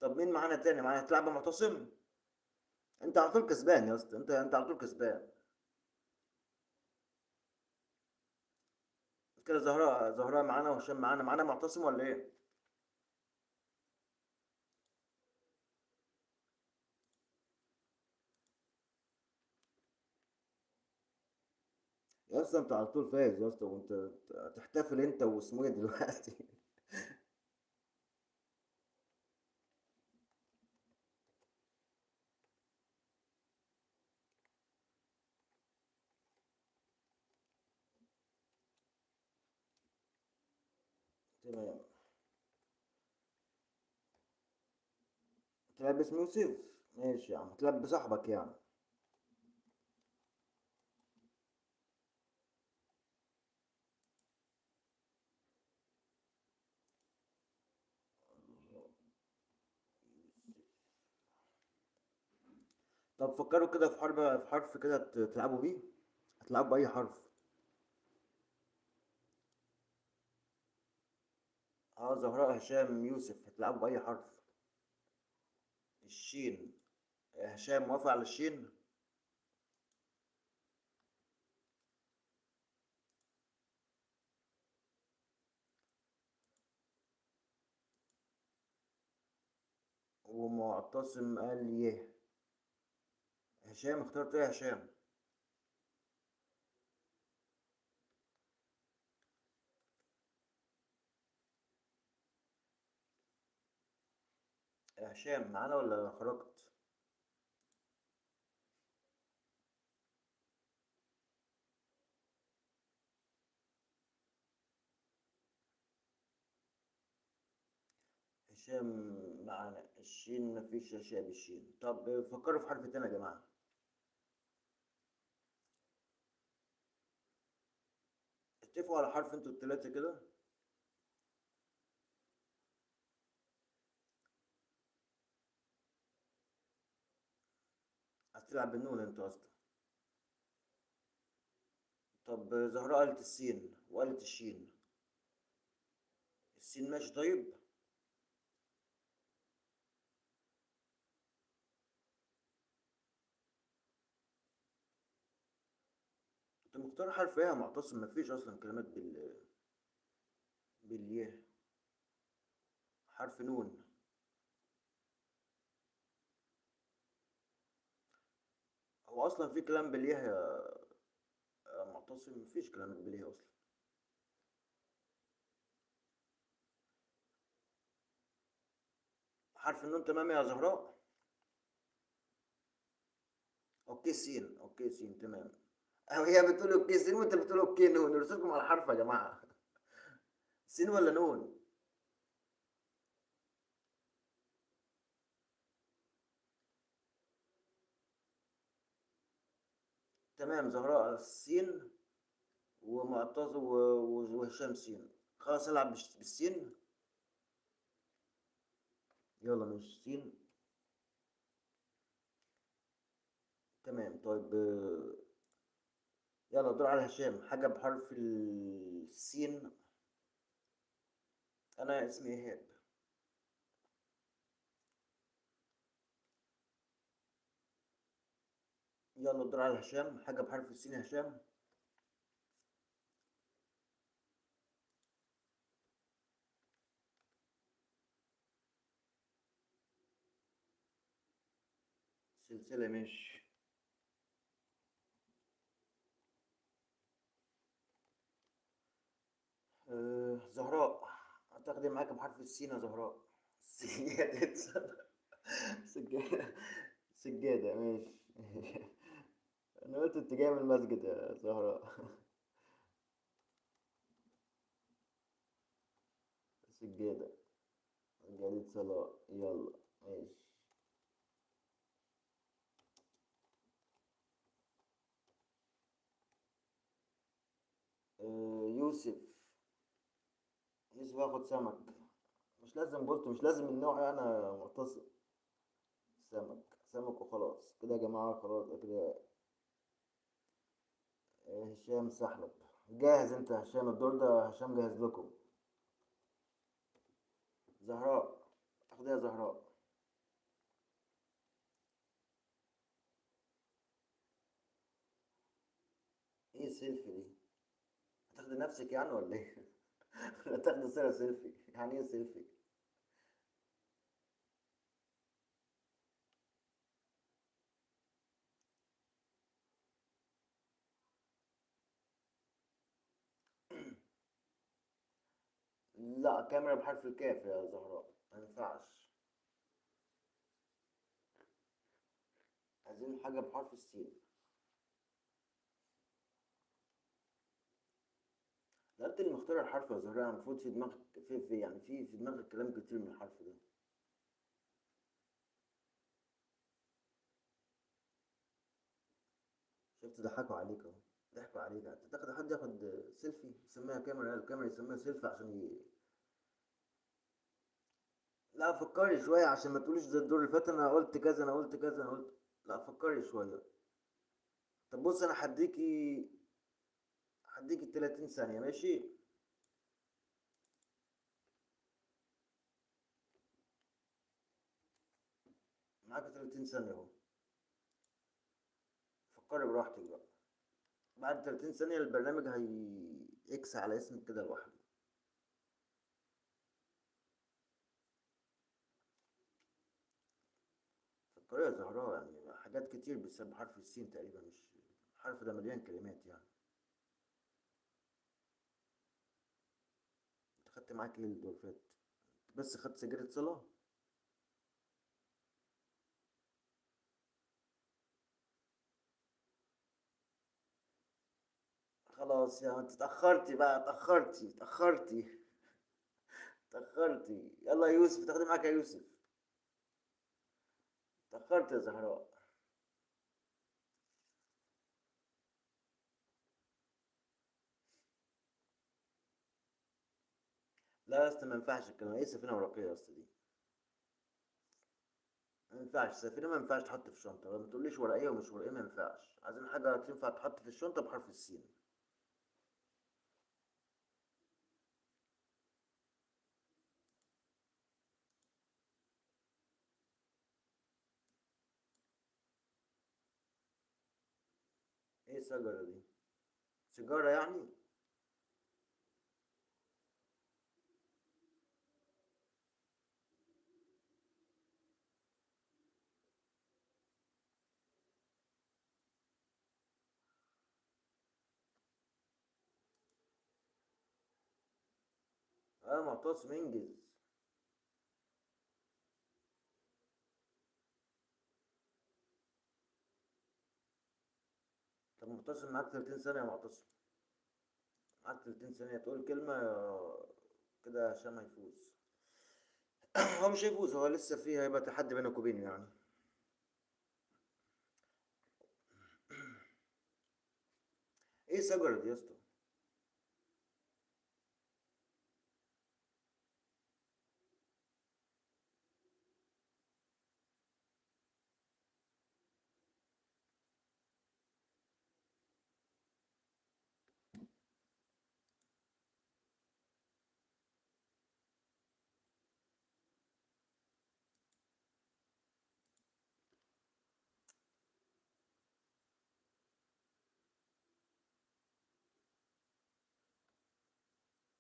طب مين معانا تاني؟ معانا تلعب مع معتصم. انت على طول كسبان يا اسطى، انت على طول كسبان. كده زهراء معانا وهشام معانا معتصم ولا ايه؟ يا اسطى انت على طول فايز يا اسطى، وانت تحتفل انت واسمه ايه دلوقتي؟ تمام. تلعب باسم يوسف. ماشي يا عم، تلعب بصاحبك يعني. طب فكروا كده في حرف كده تلعبوا بيه. هتلعبوا بأي حرف؟ اه زهراء هشام يوسف، هتلعبوا بأي حرف؟ الشين. هشام موافق على الشين. ومعتصم قال يه. هشام، اخترت ايه يا هشام؟ يا هشام معانا ولا خرجت؟ هشام معانا. الشين مفيش هشام بالشين. طب فكروا في حرف تاني يا جماعة. اتفقوا على حرف انتوا التلاتة كده. عايز تلعب بالنون انت اصلا. طب زهراء قالت السين وقالت الشين. السين ماشي طيب. انت مختار حرف ايه يا معتصم؟ مفيش اصلا كلمات بالياء. حرف نون. هو اصلا في كلام بالياء يا معتصم؟ مفيش كلمات بالياء اصلا. حرف النون تمام يا زهراء. اوكي سين، اوكي سين تمام. هي بتقول اوكي سين وانت بتقول اوكي نون، نرسلكم على الحرف يا جماعة. سين ولا نون؟ تمام زهراء السين، ومعتز وهشام سين. خلاص العب بالسين. يلا ماشي سين. تمام طيب يلا دور على هشام. حاجة بحرف السين. أنا اسمي إيهاب. يلا دور على هشام. حاجة بحرف السين يا هشام. سلسلة ماشي. زهراء. هتاخدي معاك بحرف السين يا زهراء. سجادة. سجادة. سجادة ماشي. أنا قلت أنت جاي من المسجد يا زهراء. سجادة. سجادة صلاة. يلا ماشي. يوسف. يوسف هاخد سمك. مش لازم بولت، مش لازم النوع أنا متصل. سمك. سمك وخلاص كده يا جماعة، خلاص كده. هشام سحلب. جاهز انت يا هشام؟ الدور ده هشام جاهز لكم. زهراء. تاخد ايه يا زهراء؟ ايه السيلفي دي؟ هتاخدي نفسك يعني ولا ايه؟ هتاخدي صورة سيلفي؟ يعني ايه سيلفي؟ لا كاميرا بحرف الكاف يا زهراء، ما ينفعش. عايزين حاجة بحرف السين. لا انت اللي مختار الحرف يا زهراء، المفروض في دماغك يعني في دماغك كلام كتير من الحرف ده. شفت ضحكوا عليك اهو. ضحكوا عليك. انت تاخد حد ياخد سيلفي يسميها كاميرا، الكاميرا يسميها سيلفي عشان لا فكري شوية عشان ما تقوليش زي الدور اللي فات انا قلت كذا انا قلت كذا انا قلت. لا فكري شوية. طب بص انا هديكي 30 ثانية ماشي. معاك 30 ثانية اهو. فكري براحتك بقى. بعد 30 ثانية البرنامج اكس على اسمك كده لوحده. فكري يا زهراء يعني. حاجات كتير بتسبب بحرف السين تقريبا، مش الحرف ده مليان كلمات يعني. انت خدت معاك ايه الدور اللي فات؟ بس خدت سجادة صلاة. خلاص يا انت اتأخرتي بقى، اتأخرتي. يلا يا يوسف، تاخدي معاك يا يوسف. اتأخرت يا زهراء. لا يا اسطى، ما ينفعش الكلام، ايه سفينة ورقية يا اسطى دي؟ ما ينفعش سفينة، ما ينفعش تحط في الشنطة، ما تقوليش ورقية ومش ورقية، ما ينفعش، عايزين حاجة تنفع تحط في الشنطة بحرف السين. ايه الشجرة دي؟ سيجارة يعني؟ اه معتصم انجز. طب معتصم معاك 30 ثانية يا معتصم. معاك 30 ثانية تقول كلمة كده هشام هيفوز. هو مش هيفوز، هو لسه فيه، هيبقى تحدي بينك وبينه يعني. ايه الشجرة دي يا اسطى؟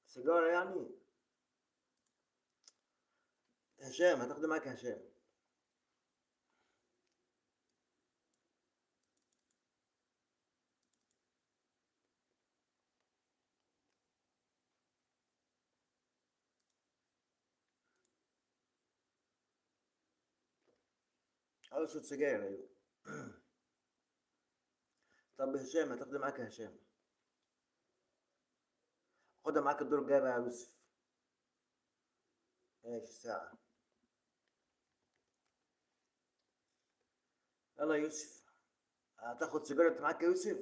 سيجارة يعني؟ هشام، هتاخد معاك هشام. اقصد سجاير، ايوه. طب هشام، هتاخد معاك هشام. خدها معاك الدور الجاي بقى يا يوسف. ماشي ساعة. يلا يا يوسف. هتاخد سيجارة معاك يا يوسف؟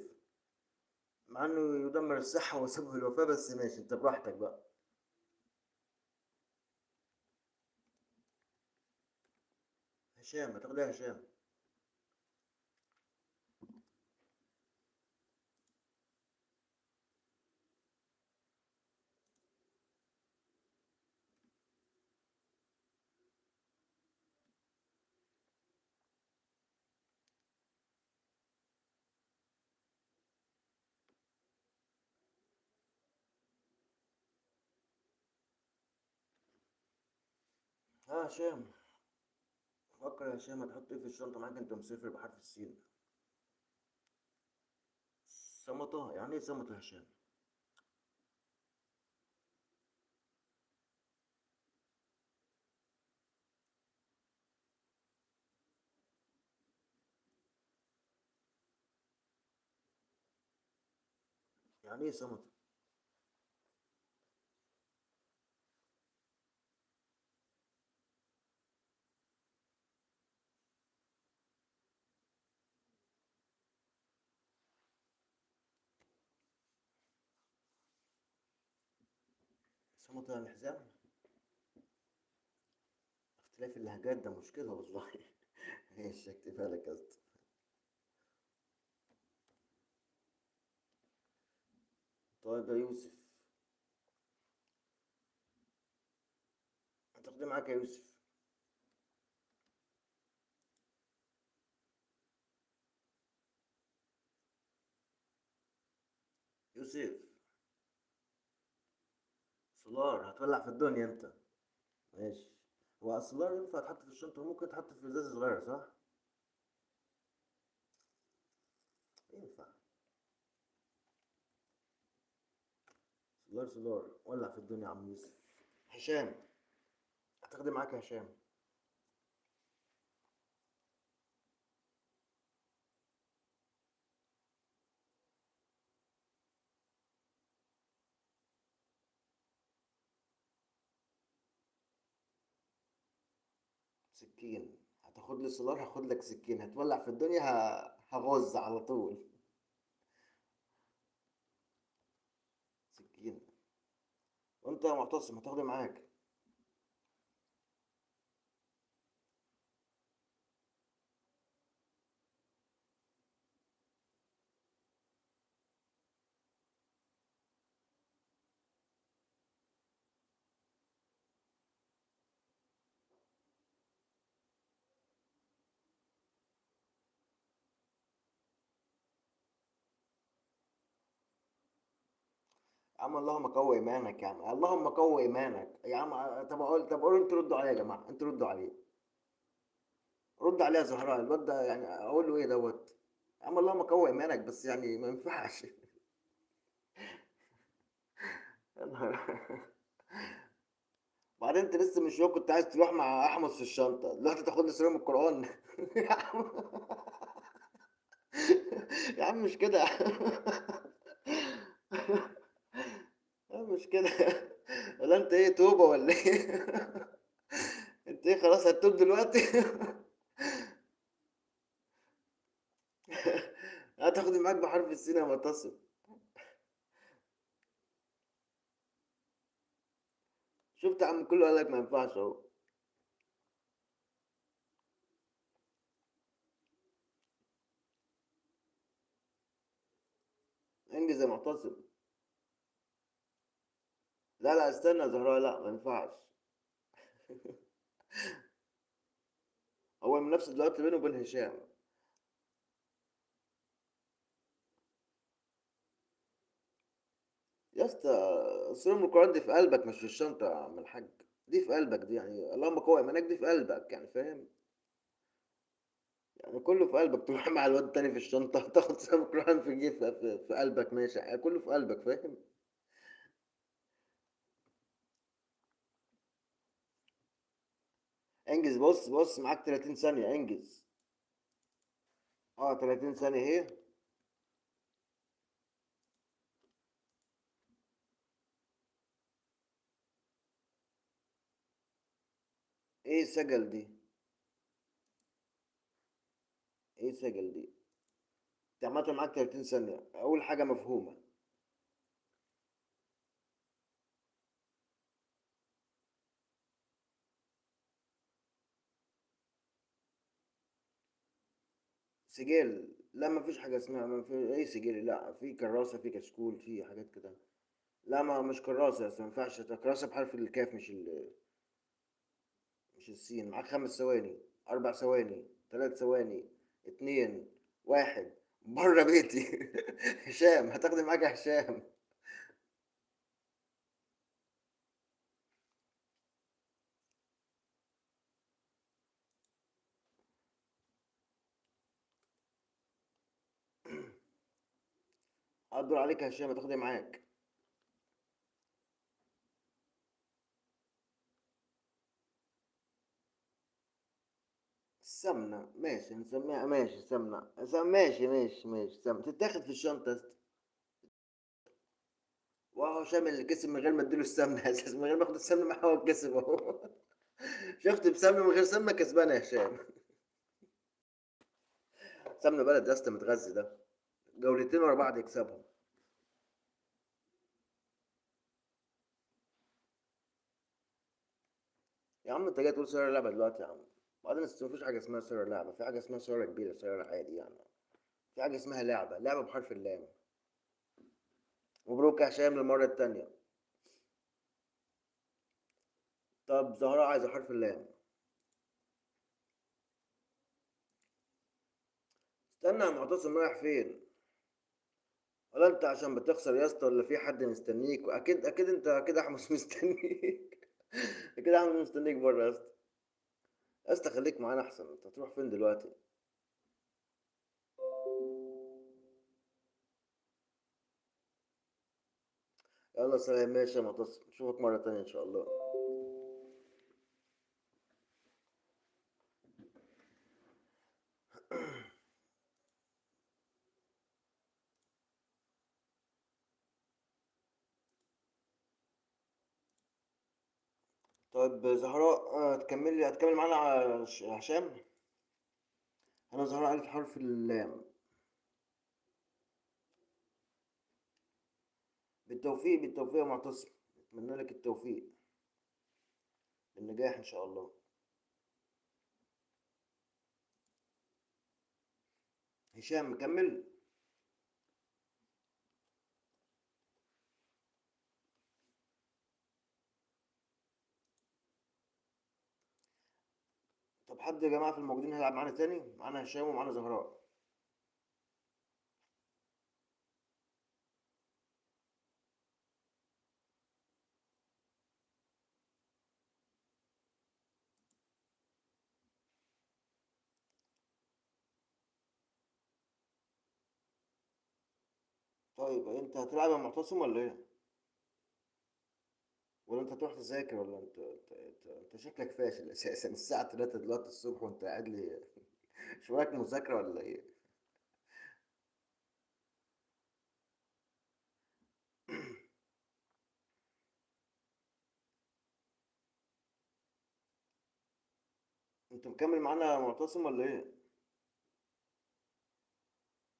مع انه يدمر الصحة وسبب الوفاة، بس ماشي انت براحتك بقى. هشام، هتاخد ايه يا هشام؟ ها هشام. فكر يا هشام، هتحط ايه في الشنطة معاك انت مسافر بحرف السين؟ سمطة؟ يعني ايه سمطة يا هشام؟ يعني ايه سمطة؟ سمطة يعني حزام؟ اختلاف اللهجات ده مشكلة والله. ماشي هكتبها لك يا اسطى. طيب يا يوسف، هتاخد إيه معاك يا يوسف؟ يوسف. سولار هتولع في الدنيا انت. ماشي. هو السولار ينفع يتحط في الشنطة، ممكن يتحط في ازازة صغيرة صح؟ ينفع. سولار سولار، ولع في الدنيا يا عم يوسف. هشام، هتاخدي معاك يا هشام. سكين. هتاخد لي سولار، هاخد لك سكين، هتولع في الدنيا، هغز على طول. سكين. وانت يا معتصم هتاخدي معاك. يا عم اللهم قوي ايمانك، يا عم اللهم قوي ايمانك يا عم. طب اقول انتوا ردوا عليه يا جماعه، انتوا ردوا عليه. رد عليه يا زهراء، الواد ده يعني اقول له ايه دوت. يا عم اللهم قوي ايمانك، بس يعني ما ينفعش. يا نهار. بعدين انت لسه من شويه كنت عايز تروح مع احمد في الشنطه، دلوقتي تاخد لي سوري من القران. يا عم. يا عم مش كده. يا عم مش كده. ولا انت ايه توبه ولا ايه؟ انت ايه خلاص هتتوب دلوقتي؟ هتاخد معاك بحرف السين يا معتصم. شفت يا عم كله قال لك ما ينفعش اهو. انجز يا معتصم. لا لا استنى يا زهراء، لا ما ينفعش. هو المنافسه دلوقتي بينه وبين هشام. يا اسطى سوري من القران دي في قلبك مش في الشنطه يا عم الحاج. دي في قلبك دي، يعني اللهم قوي ايمانك، دي في قلبك يعني فاهم. يعني كله في قلبك، تروح مع الواد التاني في الشنطه تاخد سوري من القران في جيب في قلبك ماشي، يعني كله في قلبك فاهم. انجز، بص بص معاك 30 ثانيه، انجز. اه 30 ثانيه اهي. ايه سجل دي؟ ايه سجل دي؟ انت عملت معاك 30 ثانيه، اول حاجه مفهومه. سجل؟ لا ما فيش حاجه اسمها ما في اي سجل، لا في كراسه في كشكول في حاجات كده. لا ما مش كراسه يا أصل، ما ينفعش كراسه بحرف الكاف مش مش السين. معاك 5 ثواني، 4 ثواني، 3 ثواني، اتنين، واحد. بره بيتي. هشام هتاخدي معاك يا هشام. هدور عليك يا هشام، هتاخدي معاك. السمنة ماشي نسميها، ماشي سمنة، ماشي ماشي ماشي سمنة تتاخد في الشنطة يا اسطى. وهو هشام اللي كسب من غير ما اديله السمنة اساسا، من غير ما اخد السمنة معاه هو كسب اهو. شفت بسمنة من غير سمنة كسبان يا هشام. سمنة بلد يا اسطى متغذي ده، جولتين ورا بعض يكسبهم. يا عم انت جاي تقول سعر اللعبة دلوقتي يا عم؟ بعدين مفيش حاجة اسمها سعر لعبة، في حاجة اسمها سعر كبيرة سعر عادي يعني. في حاجة اسمها لعبة، لعبة بحرف اللام. مبروك يا هشام للمرة التانية. طب زهراء عايزة حرف اللام. استنى يا معتصم رايح فين؟ ولا انت عشان بتخسر يا اسطى، ولا في حد مستنيك؟ واكيد اكيد انت اكيد احمد مستنيك. اكيد احمد مستنيك بره يا اسطى. يا اسطى خليك معانا احسن، انت هتروح فين دلوقتي؟ يلا سلام، ماشي يا معتصم، اشوفك مرة تانية ان شاء الله. طيب زهراء، هتكمل معانا هشام. انا زهراء قالت حرف اللام. بالتوفيق بالتوفيق يا معتصم، اتمنى لك التوفيق، النجاح ان شاء الله. هشام مكمل. طب حد يا جماعة في الموجودين هيلعب معانا تاني؟ معانا هشام ومعانا زهراء. طيب انت هتلعب يا معتصم ولا ايه؟ ولا انت هتروح تذاكر، ولا انت شكلك فاشل اساسا. الساعة 3 دلوقتي الصبح وانت قاعد لي. مش وراك مذاكرة ولا ايه؟ انت مكمل معانا يا معتصم ولا ايه؟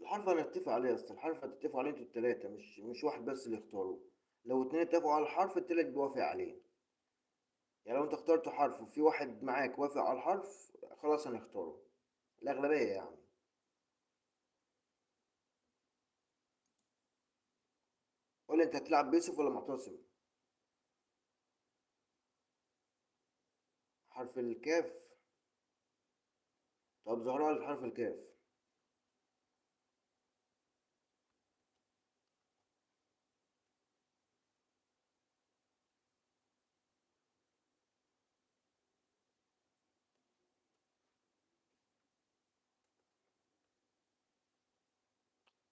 الحرف هنتفق عليه، اصل الحرف هتتفقوا عليه انتوا التلاتة، مش واحد بس اللي يختاروه. لو اتنين اتفقوا على الحرف التالت بيوافق عليه. يعني لو انت اخترت حرف وفي واحد معاك وافق على الحرف، خلاص هنختاره. الأغلبية يعني. قول لي انت هتلعب بيوسف ولا معتصم؟ حرف الكاف. طب زهراء حرف الكاف.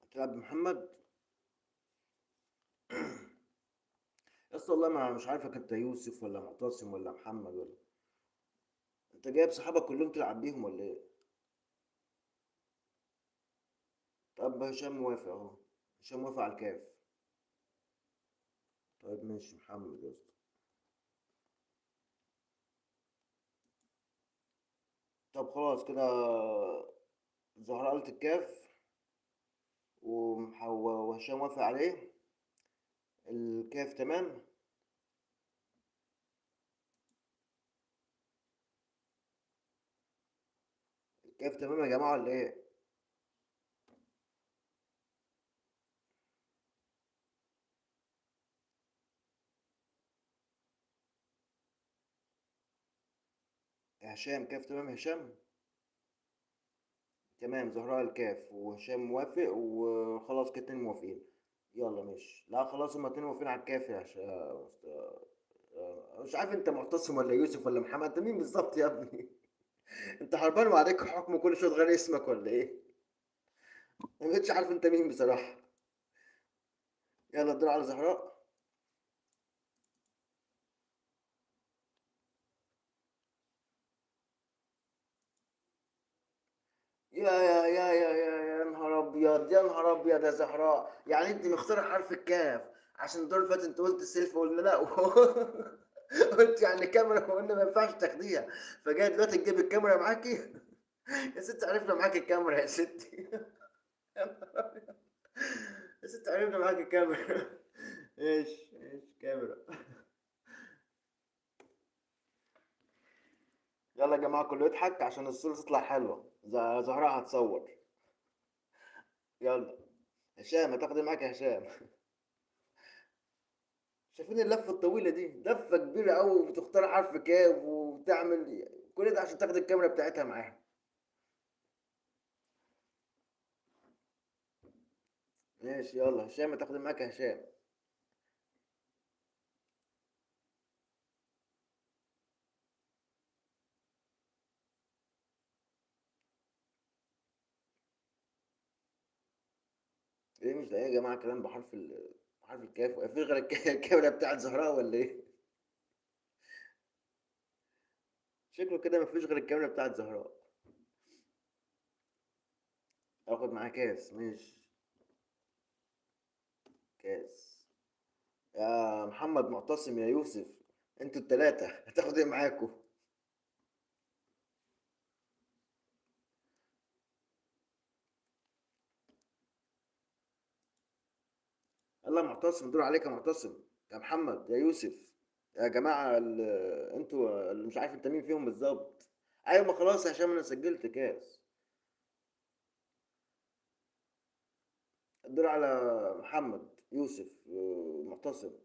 هتلعب بمحمد. يس والله ما مش عارفك، انت يوسف ولا معتصم ولا محمد ولا. انت جايب صحابك كلهم تلعب بيهم ولا ايه؟ طب هشام موافق اهو. هشام موافق على الكاف. طيب ماشي محمد يا اسطى. طب خلاص كده. زهراء قالت الكاف، وهشام وافق عليه. الكاف تمام. الكاف تمام يا جماعة ولا ايه؟ يا هشام كاف تمام يا هشام. تمام زهراء الكاف وهشام موافق، وخلاص كده اتنين موافقين. يلا ماشي، لا خلاص هما اتنين موافقين على الكاف يا مش عارف انت معتصم ولا يوسف ولا محمد، انت مين بالظبط يا ابني؟ انت هربان وعليك حكم كل شويه تغير اسمك ولا ايه؟ ما بقتش عارف انت مين بصراحه. يلا الدور على زهراء. يا نهار ابيض، يا نهار ابيض يا زهراء، يعني انت مختار حرف الكاف عشان الدور اللي فات انت قلت السيلف قلنا لا. قلت يعني كاميرا وقلنا ما ينفعش تاخديها، فجاي دلوقتي تجيب الكاميرا معاكي. يا ست عرفنا معاك الكاميرا يا ستي. يا نهار أبيض. يا ست عرفنا معاك الكاميرا. ايش كاميرا. يلا يا جماعة كله يضحك عشان الصورة تطلع حلوة، زهراء هتصور. يلا. هشام هتاخد إيه معاك يا هشام؟ شايفين اللفة الطويلة دي؟ لفة كبيرة أوي، وبتختار حرف كاف وبتعمل كل ده عشان تاخد الكاميرا بتاعتها معاها. ماشي يلا هشام هتاخد إيه معاك يا هشام؟ ايه مش ده ايه يا جماعة كلام بحرف حرف الكاف، مفيش غير الكاميرا بتاعت زهراء ولا ايه؟ شكله كده مفيش غير الكاميرا بتاعت زهراء. اخد معاه كاس، ماشي. كاس. يا محمد معتصم يا يوسف، انتوا التلاتة هتاخد ايه معاكوا؟ يلا يا معتصم، دور عليك يا معتصم. يا محمد يا يوسف. يا جماعة انتوا اللي مش عارف انت مين فيهم بالظبط. ايوه، ما خلاص يا هشام انا سجلت كاس. الدور على محمد، يوسف، معتصم.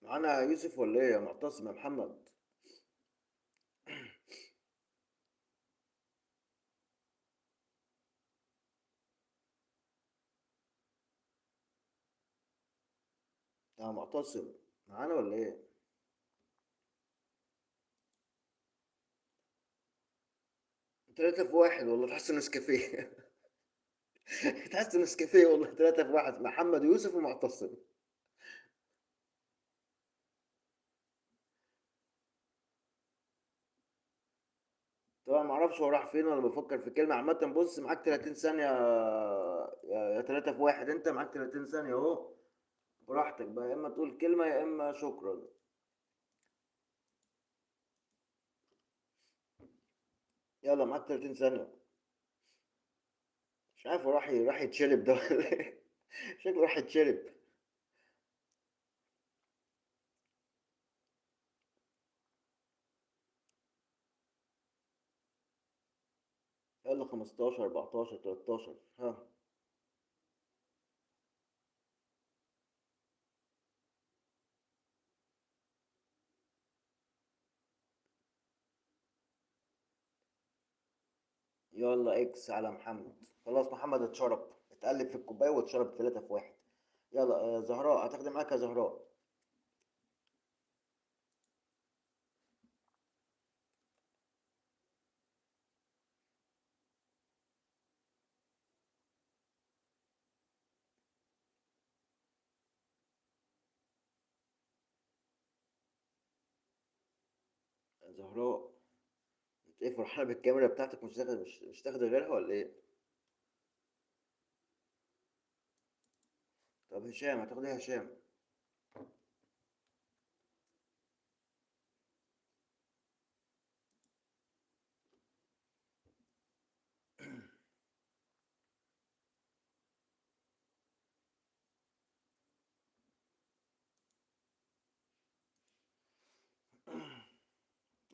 معانا يوسف ولا ايه يا معتصم يا محمد؟ يا معتصم، معانا ولا ايه؟ 3 في 1 والله، تحس نسكافيه. تحس نسكافيه والله، 3 في 1، محمد ويوسف ومعتصم. طبعا ما اعرفش هو راح فين ولا بفكر في كلمة. عامة بص، معاك 30 ثانية يا 3 في 1، انت معاك 30 ثانية اهو. براحتك بقى، يا اما تقول كلمة يا اما شكرا. يلا معاك 30 ثانية. مش عارف هو راح يتشرب ده ولا ايه؟ شكله راح يتشرب. يلا 15 14 13، ها. يلا اكس على محمد. خلاص محمد اتشرب، اتقلب في الكوباية واتشرب 3 في 1. يلا زهراء هتاخدي معاك يا زهراء. زهراء، انت ايه فرحانة بالكاميرا بتاعتك؟ مش تاخدي غيرها ولا ايه؟ طب هشام، هتاخدي إيه يا هشام؟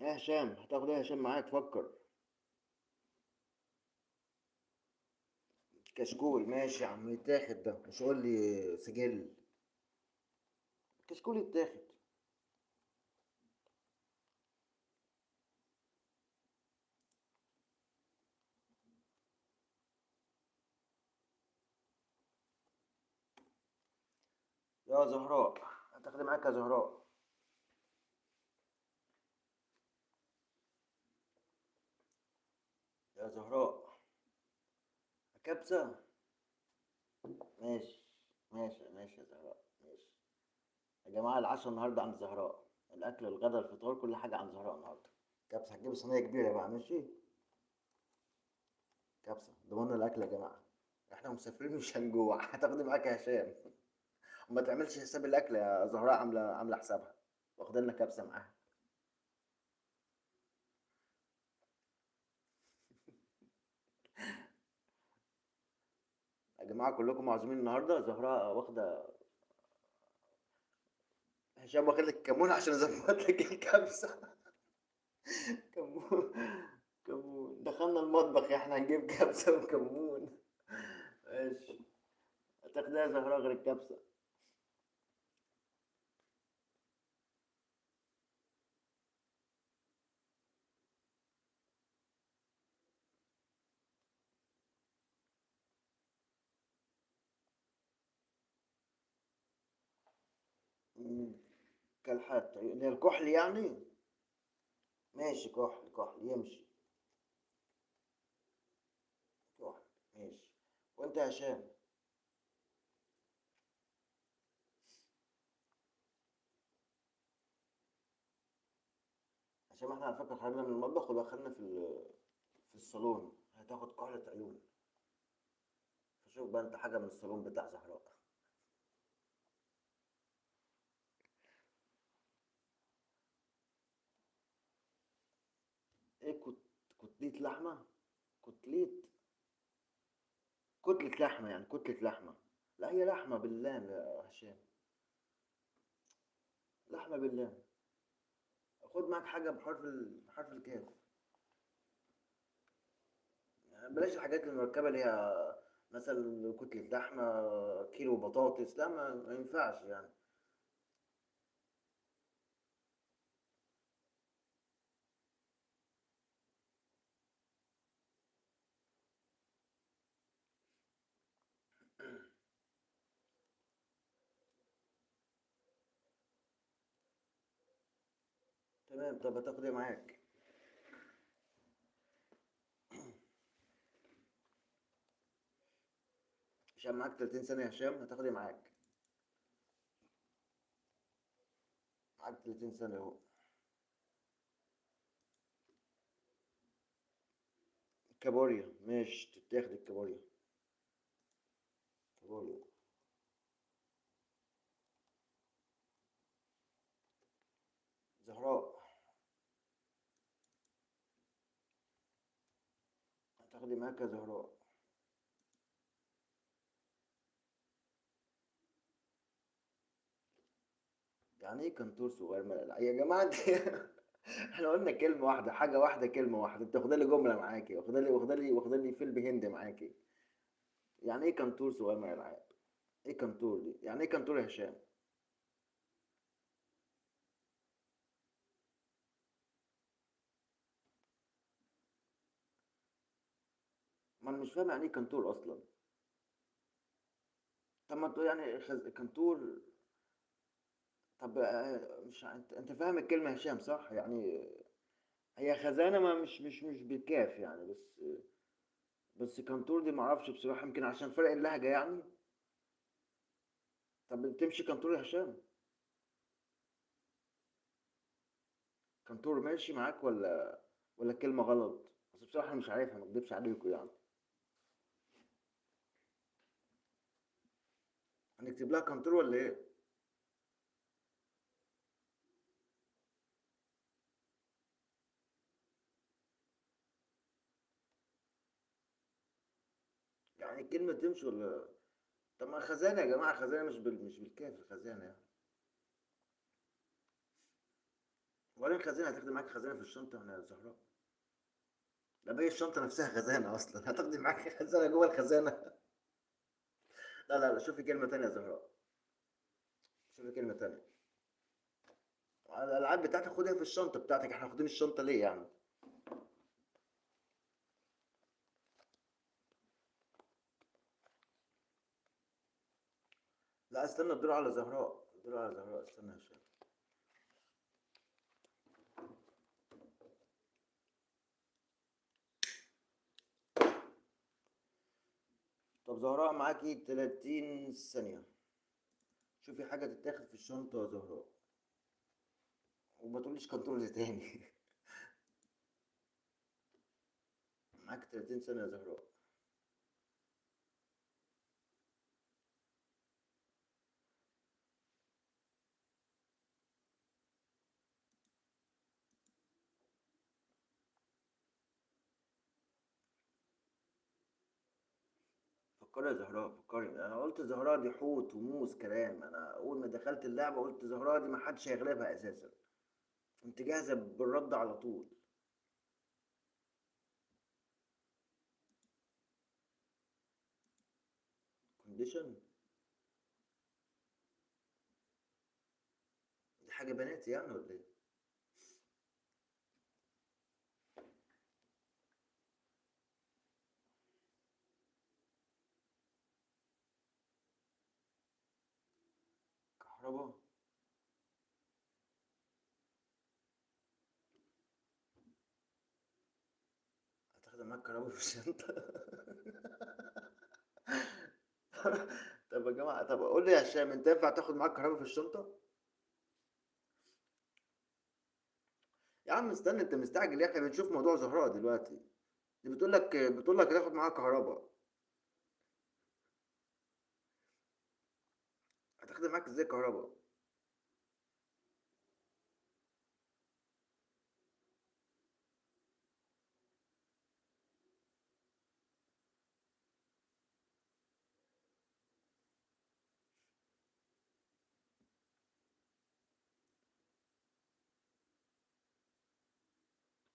ايه يا هشام، هتاخد ايه يا هشام معاك؟ فكر. كشكول، ماشي يا عم، يتاخد ده، مش قول لي سجل. كشكول يتاخد. يا زهراء، هتاخدي معاك يا زهراء. يا زهراء، كبسة. ماشي، ماشي ماشي يا زهراء، ماشي. يا جماعة العشاء النهاردة عند زهراء. الأكل، الغدا، الفطار، كل حاجة عند زهراء النهاردة. كبسة، هتجيب صينية كبيرة بقى، ماشي. كبسة ضمننا الأكل يا جماعة. احنا مسافرين مش هنجوع. هتاخدي معاك يا هشام. وما تعملش حساب الأكل يا زهراء، عاملة حسابها. واخد لنا كبسة معاها. يا جماعة كلكم معزومين النهاردة، زهراء واخدة. هشام واخد لك كمون عشان أظبط لك الكبسة. كمون. كمون، دخلنا المطبخ احنا هنجيب كبسة وكمون. ماشي. هتاخدها يا زهراء غير الكبسة؟ مم، كالحات اللي هي الكحل يعني. ماشي، كحل كحل يمشي. ماشي. وانت يا هشام؟ عشان احنا على فكرة خرجنا من المطبخ ودخلنا في الصالون، هتاخد كحلة عيون. فشوف بقى انت حاجة من الصالون بتاع زهراء. ايه كتلة لحمة؟ كتلة كتلة لحمة يعني كتلة لحمة. لا هي لحمة باللام يا هشام. لحمة باللام. خد معاك حاجة بحرف الكاف. يعني بلاش الحاجات المركبة اللي هي مثلا كتلة لحمة، كيلو بطاطس، لا ما ينفعش يعني. تمام. طب هتاخد ايه معاك؟ هشام معاك 30 ثانية يا هشام، هتاخد ايه معاك؟ معاك 30 ثانية اهو. كابوريا، ماشي تتاخد الكابوريا. كابوريا. زهراء، هتاخدي معاك يا زهراء. يعني ايه كنتور صغير يا جماعة انت احنا قلنا كلمة واحدة، حاجة واحدة، كلمة واحدة، انت واخدة لي جملة معاكي، واخدة لي فيلم هندي معاكي. يعني ايه كنتور صغير من الالعاب؟ ايه كنتور دي؟ يعني ايه كنتور يا هشام؟ ما انا مش فاهم يعني ايه كنتور اصلا. طب ما تقول يعني كنتور. طب مش انت فاهم الكلمة يا هشام صح يعني؟ هي خزانة، ما مش بالكاف يعني، بس كنتور دي معرفش بصراحة، يمكن عشان فرق اللهجة يعني. طب بتمشي كنتور يا هشام؟ كنتور ماشي معاك ولا الكلمة غلط؟ بس بصراحة مش عارفها، ما اكدبش عليكم يعني. هنكتب لها كنتور ولا ايه؟ يعني الكلمة تمشي ولا؟ طب ما خزانة يا جماعة، خزانة مش بالكاف الخزانة يعني. وبعدين خزانة هتاخدي معاك خزانة في الشنطة يا زهراء؟ ده باقي الشنطة نفسها خزانة أصلا، هتاخدي معاك خزانة جوه الخزانة؟ لا لا لا، شوفي كلمة تانية يا زهراء. شوفي كلمة تانية. الألعاب بتاعتك خدها في الشنطة بتاعتك، احنا واخدين الشنطة ليه يعني؟ لا استنى، الدور على زهراء، الدور على زهراء، استنى يا هشام. طب زهراء معاكي 30 ثانية. شوفي حاجة تتاخد في الشنطة يا زهراء، وما تقوليش كنترول تاني. معاك 30 ثانية يا زهراء. فكري يا زهراء، فكري. انا قلت زهراء دي حوت وموس كلام، انا اول ما دخلت اللعبة قلت زهراء دي ما حدش هيغلبها اساسا. انت جاهزة بالرد على طول؟ كونديشن؟ دي حاجة بناتي يعني ولا ايه؟ كهرباء. هتاخد معاك كهرباء في الشنطة؟ طب يا جماعة، طب قول لي يا هشام، انت ينفع تاخد معاك كهرباء في الشنطة؟ يا عم استنى، انت مستعجل ليه؟ احنا بنشوف موضوع زهراء دلوقتي. دي بتقول لك تاخد معاك كهرباء. هتاخد معاك ازاي كهرباء؟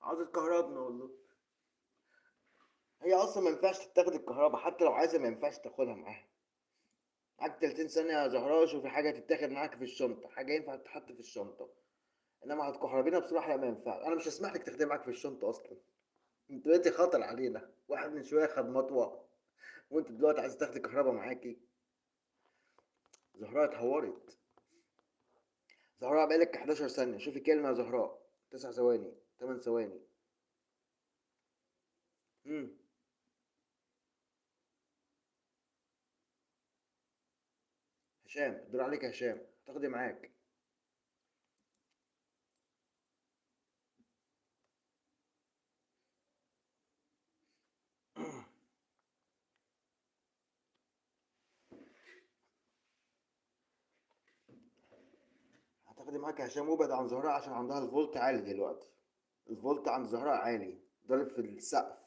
عاوز تكهربنا والله. هي اصلا ما ينفعش تتاخد الكهرباء، حتى لو عايزة ما ينفعش تاخدها معاها. معاك 30 ثانية يا زهراء، شوفي حاجة تتاخد معاك في الشنطة، حاجة ينفع تتحط في الشنطة. انما هتكهربينا بصراحة لا، ما ينفع، انا مش هسمح لك تاخديها معاك في الشنطة اصلا. انت دلوقتي خطر علينا، واحد من شوية خد مطوة، وانت دلوقتي عايز تاخدي كهرباء معاكي. زهراء اتهورت. زهراء بقالك 11 ثانية، شوفي كلمة يا زهراء. 9 ثواني، 8 ثواني. امم هشام، الدور عليك يا هشام، تاخدي معاك. هتاخدي معاك يا هشام، وابعد عن زهراء عشان عندها الفولت عالي دلوقتي. الفولت عند زهراء عالي، ضارب في السقف.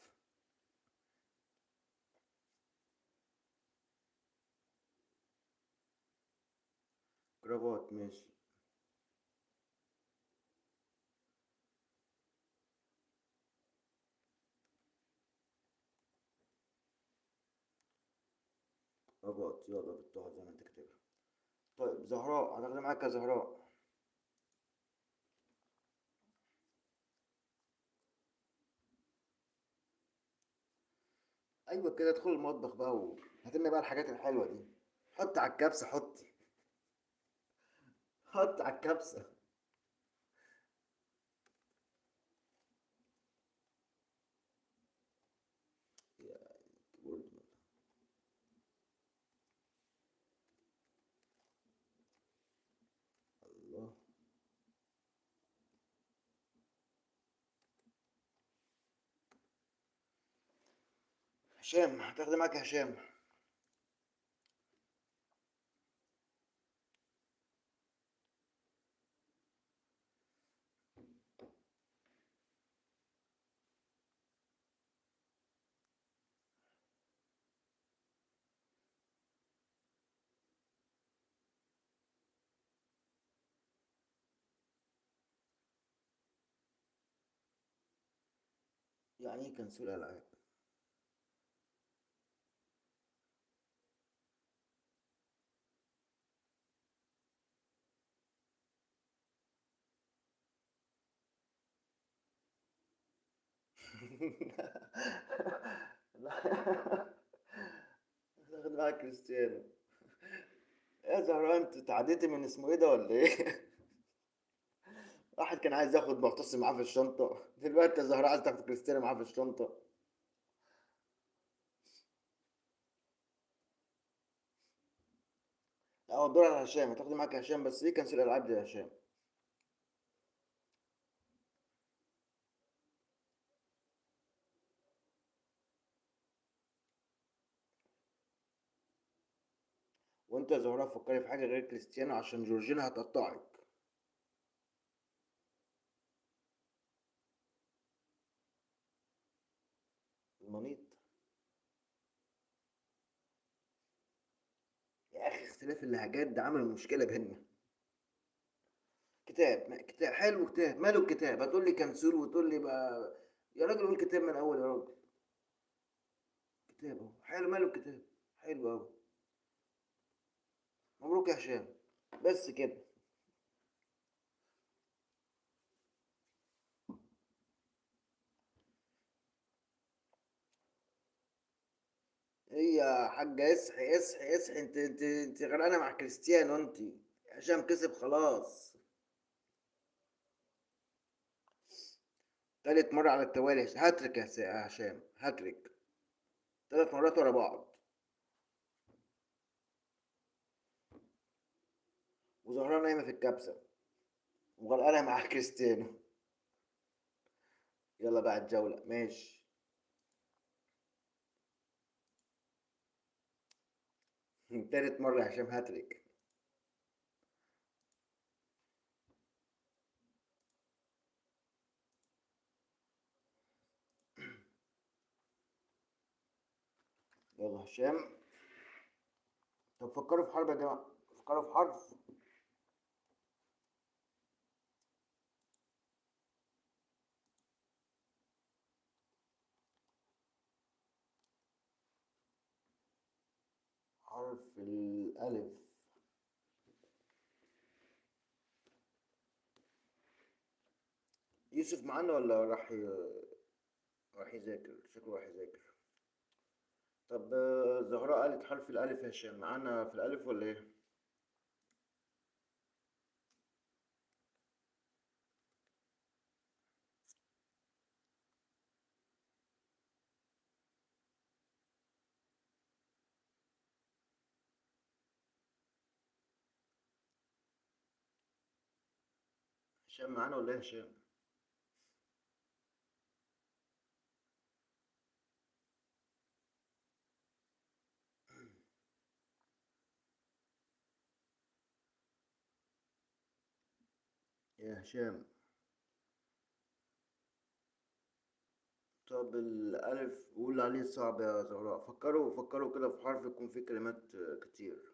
كرافات ماشي. كرافات، يلا بالطه زي ما انت كاتبها. طيب زهراء، هتاخدي معاك يا زهراء. ايوه كده، ادخل المطبخ بقى وهات لنا بقى الحاجات الحلوه دي. حط على الكبسه، حط. حط على الكبسه. يا كيبورد. الله. هشام، هتاخدي معاك يا هشام. يعني ايه كنسول العاب؟ لا. هتاخد معاك كريستيانو. يا زهراء، انت اتعديتي من اسمه ايه ده ولا ايه؟ واحد كان عايز ياخد معتصم معاه في الشنطة، دلوقتي يا زهراء عايز تاخد كريستيانو معاه في الشنطة. لا، هو الدور على هشام، هتاخدي معاك هشام، بس ايه كنسول الالعاب دي يا هشام؟ وانت يا زهراء فكري في حاجة غير كريستيانو عشان جورجينا هتقطعك. المنيط. يا اخي اختلاف اللهجات ده عامل مشكلة بينا. كتاب حلو، كتاب ماله الكتاب؟ هتقول لي كنسول وتقول لي بقى. يا راجل قول كتاب من الاول يا راجل. كتاب اهو حلو، ماله الكتاب؟ حلو قوي. مبروك يا هشام. بس كده. هي يا حاجة، اصحي اصحي اصحي، انت غرقانة مع كريستيانو انت. هشام كسب خلاص. تالت مرة على التوالي، هاتريك يا هشام، هاتريك. 3 مرات ورا بعض. وزهراء نايمة في الكبسة وغرقانة مع كريستيانو. يلا بعد جولة ماشي. تالت مرة يا هشام هاتريك. يلا هشام. طب فكروا في حرب يا جماعة، فكروا في حرف. حرف الألف. يوسف معانا ولا راح يذاكر؟ شكله راح يذاكر. طب زهراء قالت حرف الألف، يا هشام معانا في الألف ولا إيه؟ هشام معانا ولا إيه يا هشام؟ يا هشام. طب الألف قول عليه صعب يا زهراء، فكروا كده في حرف يكون فيه كلمات كتير.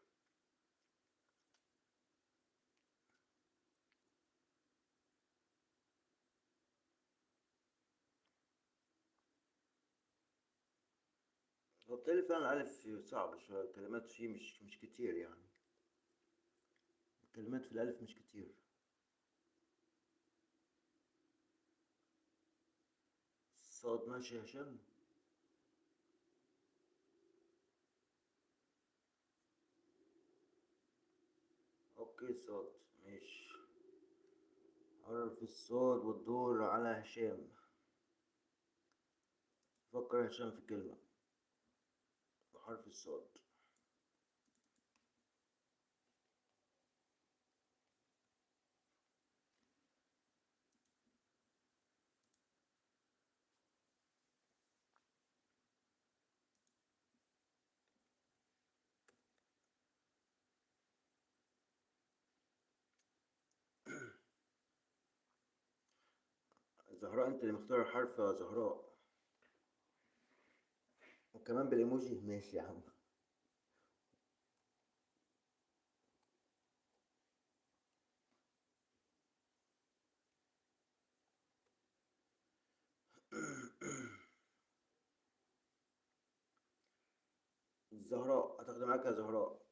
هو بالتالي فعلا الألف صعب شوية، الكلمات فيه مش كتير يعني. الكلمات في الألف مش كتير. صاد ماشي يا هشام. أوكي صاد ماشي. حرف الصاد والدور على هشام. فكر يا هشام في كلمة بحرف الصاد. زهراء أنت اللي مختار الحرف يا زهراء. وكمان بالإيموجي ماشي يا عم. الزهراء هتاخد معاك يا زهراء.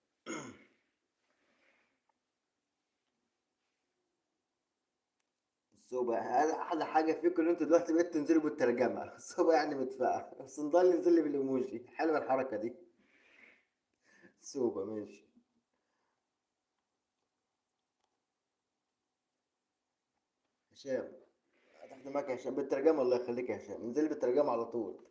الصوبة هذا أحلى حاجة فيكم إن أنتوا دلوقتي بقيتوا تنزلوا بالترجمة. الصوبة يعني مدفعة، بس نضل ينزل لي بالإيموجي، حلوة الحركة دي. الصوبة ماشي. هشام هتاخد معاك يا هشام بالترجمة، الله يخليك يا هشام انزل لي بالترجمة على طول.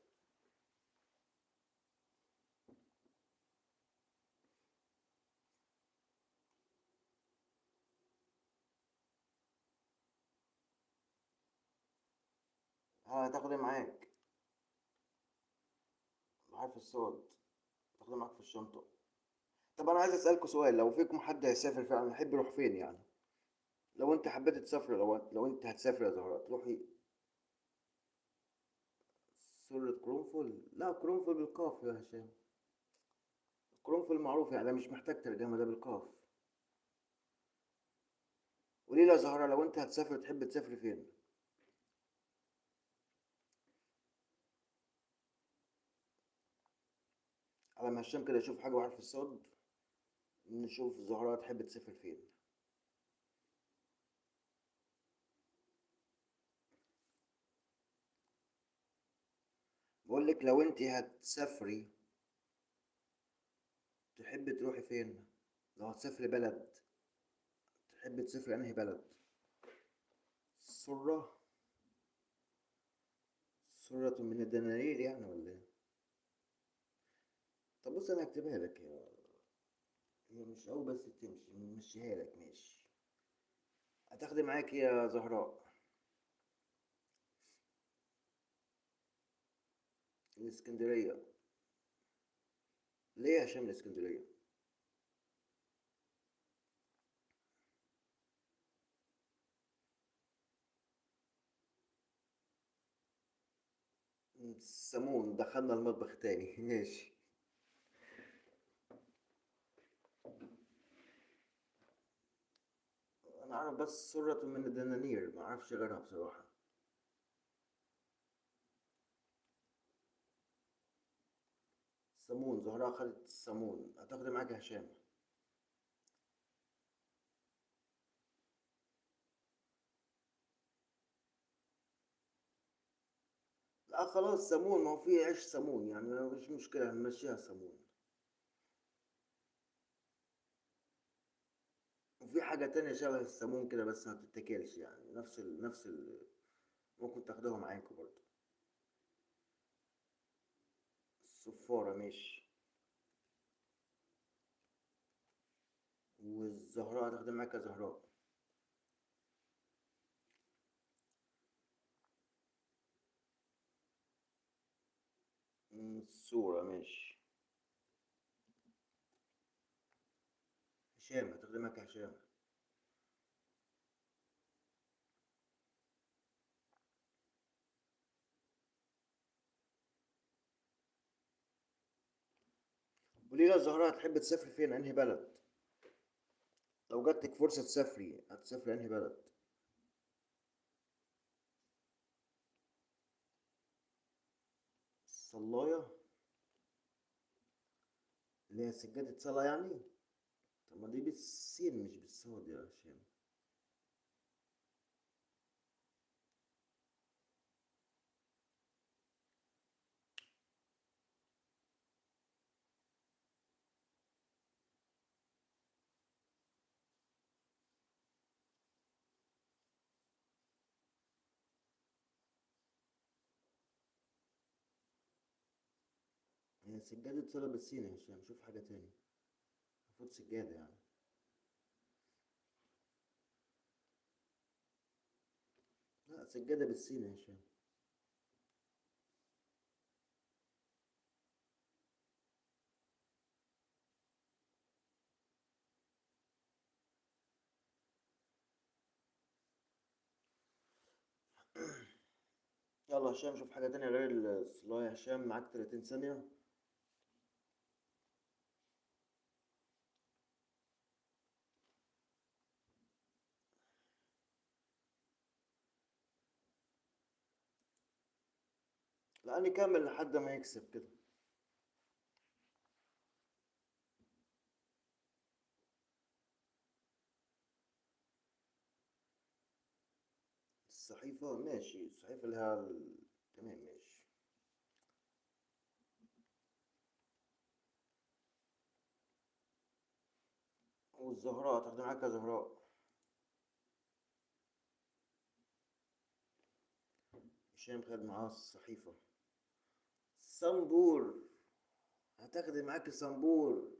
ها هتاخد إيه معاك؟ بحرف الصاد. تاخد إيه معاك في الشنطة؟ طب أنا عايز أسألكوا سؤال، لو فيكم حد هيسافر فعلا يحب يروح فين يعني؟ لو أنت حبيت تسافر، لو أنت هتسافر يا زهراء تروحي؟ سورة قرنفل؟ لا قرنفل بالقاف يا هشام. قرنفل معروف يعني، ده مش محتاج ترجمة، ده بالقاف. قولي لي يا زهرة، لو انت هتسافر تحب تسافر فين؟ على ما هشام كده اشوف حاجة بحرف الصاد. نشوف زهرة تحب تسافر فين. بقول لك لو انت هتسافري تحب تروحي فين؟ لو هتسافري بلد تحب تسافري انهي بلد؟ سرة. سرة من الدنانير يعني ولا ايه؟ طب بص انا هكتبها لك هي مش أوي بس تمشي، نمشيها لك ماشي. هتاخدي معاك إيه يا زهراء؟ الإسكندرية. ليه يا هشام الإسكندرية؟ السمون دخلنا المطبخ تاني ماشي. أنا أعرف بس سرة من الدنانير، ما أعرفش غيرها بصراحة. السمون، زهراء خدت السمون، هتاخدي معاك يا هشام. لا خلاص سمون، ما هو في عيش سمون يعني مش مشكلة، هنمشيها سمون. وفي حاجة تانية شبه السمون كده بس ما بتتاكلش، يعني ممكن تاخدوها معاكم برضه. الصفارة ماشي. والزهراء هتاخدي معاك يا زهراء. الصورة ماشي. هشام هتاخدي معاك يا هشام. قولي لي يا زهراء، هتحبي تسافري فين، انهي بلد؟ لو جاتلك فرصة تسافري هتسافري انهي بلد؟ الصلاية. اللي هي سجادة صلاة يعني؟ طب ما دي بالسين مش بالصاد يا هشام. هي سجادة صلاة بالسين يا هشام، شوف حاجة تاني. المفروض سجادة يعني. لا سجادة بالسين يا هشام. يلا يا هشام شوف حاجة تانية غير الصلاة يا هشام، معاك 30 ثانية. لا نكمل لحد ما يكسب كده. الصحيفة ماشي، الصحيفة اللي هي تمام ماشي. والزهراء تاخدي معاك يا زهراء. هشام خد معاه الصحيفة. صنبور. هتاخدي معاك صنبور.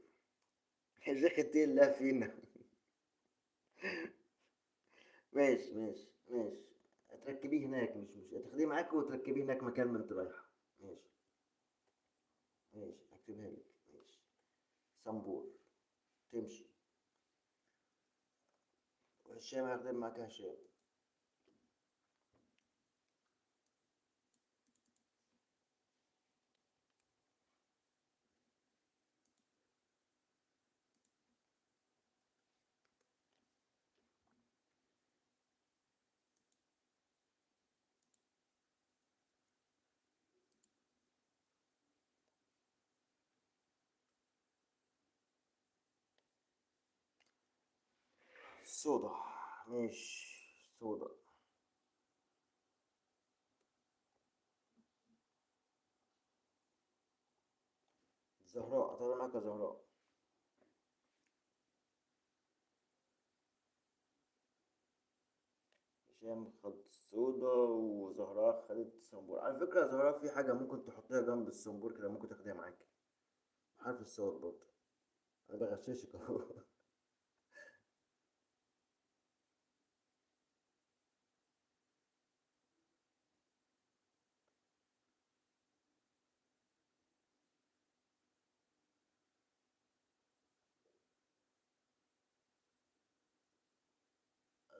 جاكيت ايه لا فينا. ماشي. هتركبيه هناك، مش هتاخديه معاك وتركبيه هناك مكان ما انت رايحة. ماشي. ماشي هكتبها لك ماشي. صنبور. تمشي. وهشام هيخدم معاك يا هشام. صودا. ماشي. صودا. زهراء هتاخدي معاك يا زهراء. هشام خد السودا وزهراء خدت الصنبور. على فكرة يا زهراء في حاجة ممكن تحطيها جنب الصنبور كده، ممكن تاخديها معاكي. حرف الصاد برضه. انا بغششك اهو.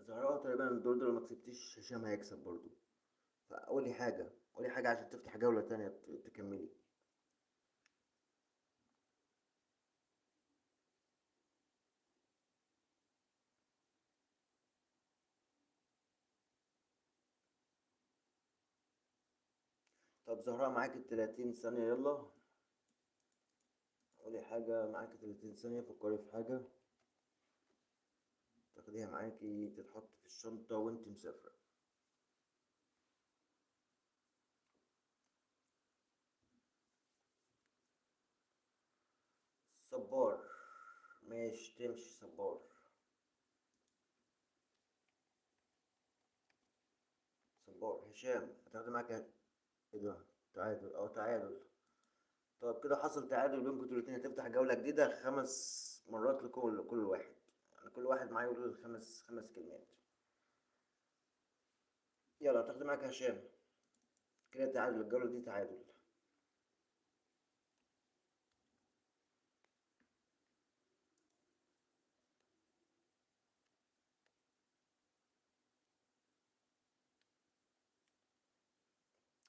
زهراء تقريبا الدور ده لو ما كسبتيش هشام هيكسب برضو. فقولي حاجة، قولي حاجة عشان تفتح جولة تانية تكملي. طب زهراء معاك التلاتين ثانية يلا. قولي حاجة، معاك 30 ثانية، فكري في حاجة تاخديها معاكي تتحط في الشنطة وانت مسافرة. صبار. ماشي تمشي صبار. صبار. هشام هتاخدي معاك ايه ده؟ تعادل، اه تعادل. طب كده حصل تعادل بينكم انتوا الاتنين، هتفتح جولة جديدة 5 مرات لكل واحد. يعني كل واحد معاه يقول خمس كلمات. يلا هتاخدي معاك هشام. كده تعادل، الجولة دي تعادل.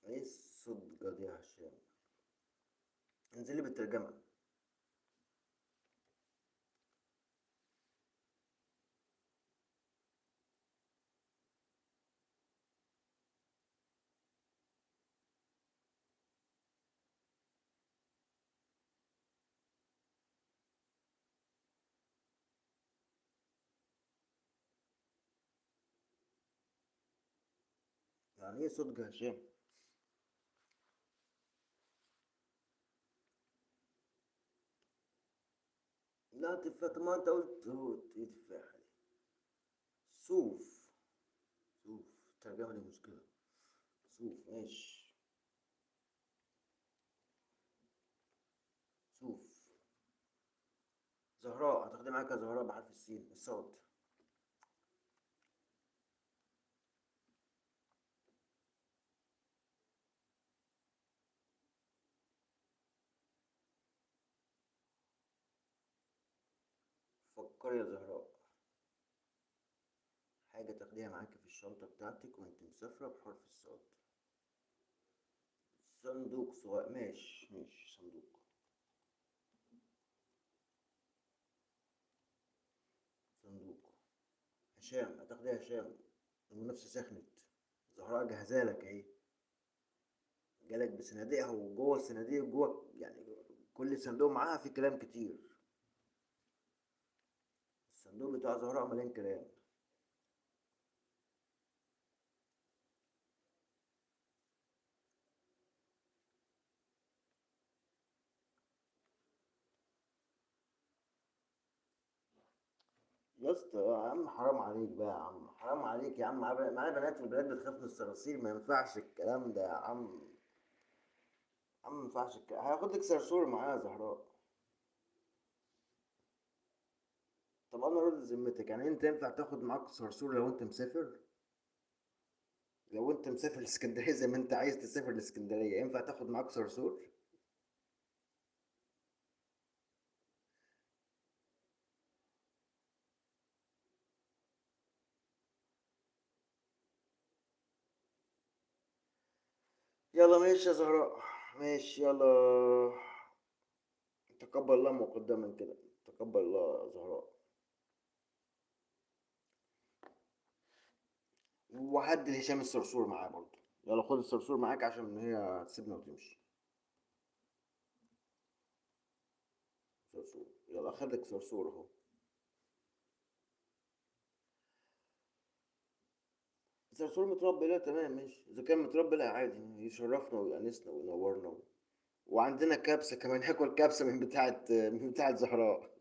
ايه الصدقة دي يا هشام؟ انزلي بالترجمة. يعني ايه صدق يا هشام؟ لا تفاح، طب ما انت قلت هو ايه تفاحة دي؟ صوف. صوف. الترجمة دي مشكلة. صوف ماشي. صوف. زهراء هتاخدي معاك يا زهراء بحرف السين الصاد. فكري يا زهراء. حاجة تاخديها معاكي في الشنطة بتاعتك وانت مسافرة بحرف الصاد. صندوق صغير. ماشي ماشي صندوق. صندوق. هشام هتاخدي يا هشام. المنافسة سخنت. زهراء جهزالك اهي. جالك بصناديقها، وجوه الصناديق جوه يعني كل صندوق معاها في كلام كتير. الصندوق بتاع زهراء مليان كلام. يا اسطى يا عم حرام عليك بقى، يا عم حرام عليك يا عم، معانا بنات والبنات بتخاف من الصراصير، ما ينفعش الكلام ده يا عم. يا عم ما ينفعش هاخد لك صرصور معايا يا زهراء. طب انا راضي ذمتك، يعني انت ينفع تاخد معاك صرصور لو انت مسافر؟ لو انت مسافر الاسكندريه زي ما انت عايز تسافر الاسكندريه ينفع تاخد معاك صرصور؟ يلا ماشي يا زهراء. ماشي يلا. تقبل الله مقدما كده. تقبل الله يا زهراء. وهدي لهشام الصرصور معاه برضه. يلا خد الصرصور معاك عشان هي تسيبنا وتمشي. صرصور. يلا اخدلك صرصور اهو. صرصور متربي، لا تمام ماشي، اذا كان متربي لا عادي يشرفنا ويأنسنا وينورنا وعندنا كبسة كمان هاكل كبسة من بتاعة زهراء.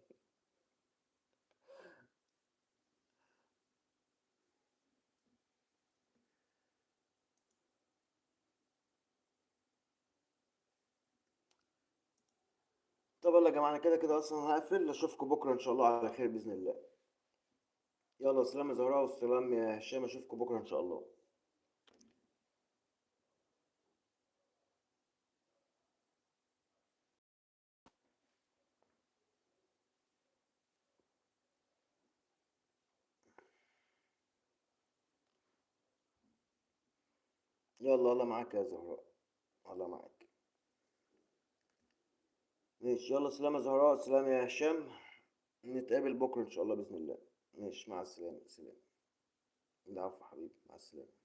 طب يلا يا جماعة، انا كده كده اصلا هقفل، اشوفكم بكرة ان شاء الله على خير بإذن الله. يلا سلام يا زهراء، والسلام يا هشام، اشوفكم بكرة ان شاء الله. يلا الله معاك يا زهراء. الله معاك. ماشي، يلا سلام يا زهراء، سلام يا هشام. نتقابل بكرة ان شاء الله بإذن الله. ماشي، مع السلامة، سلام. العفو حبيبي، مع السلامة.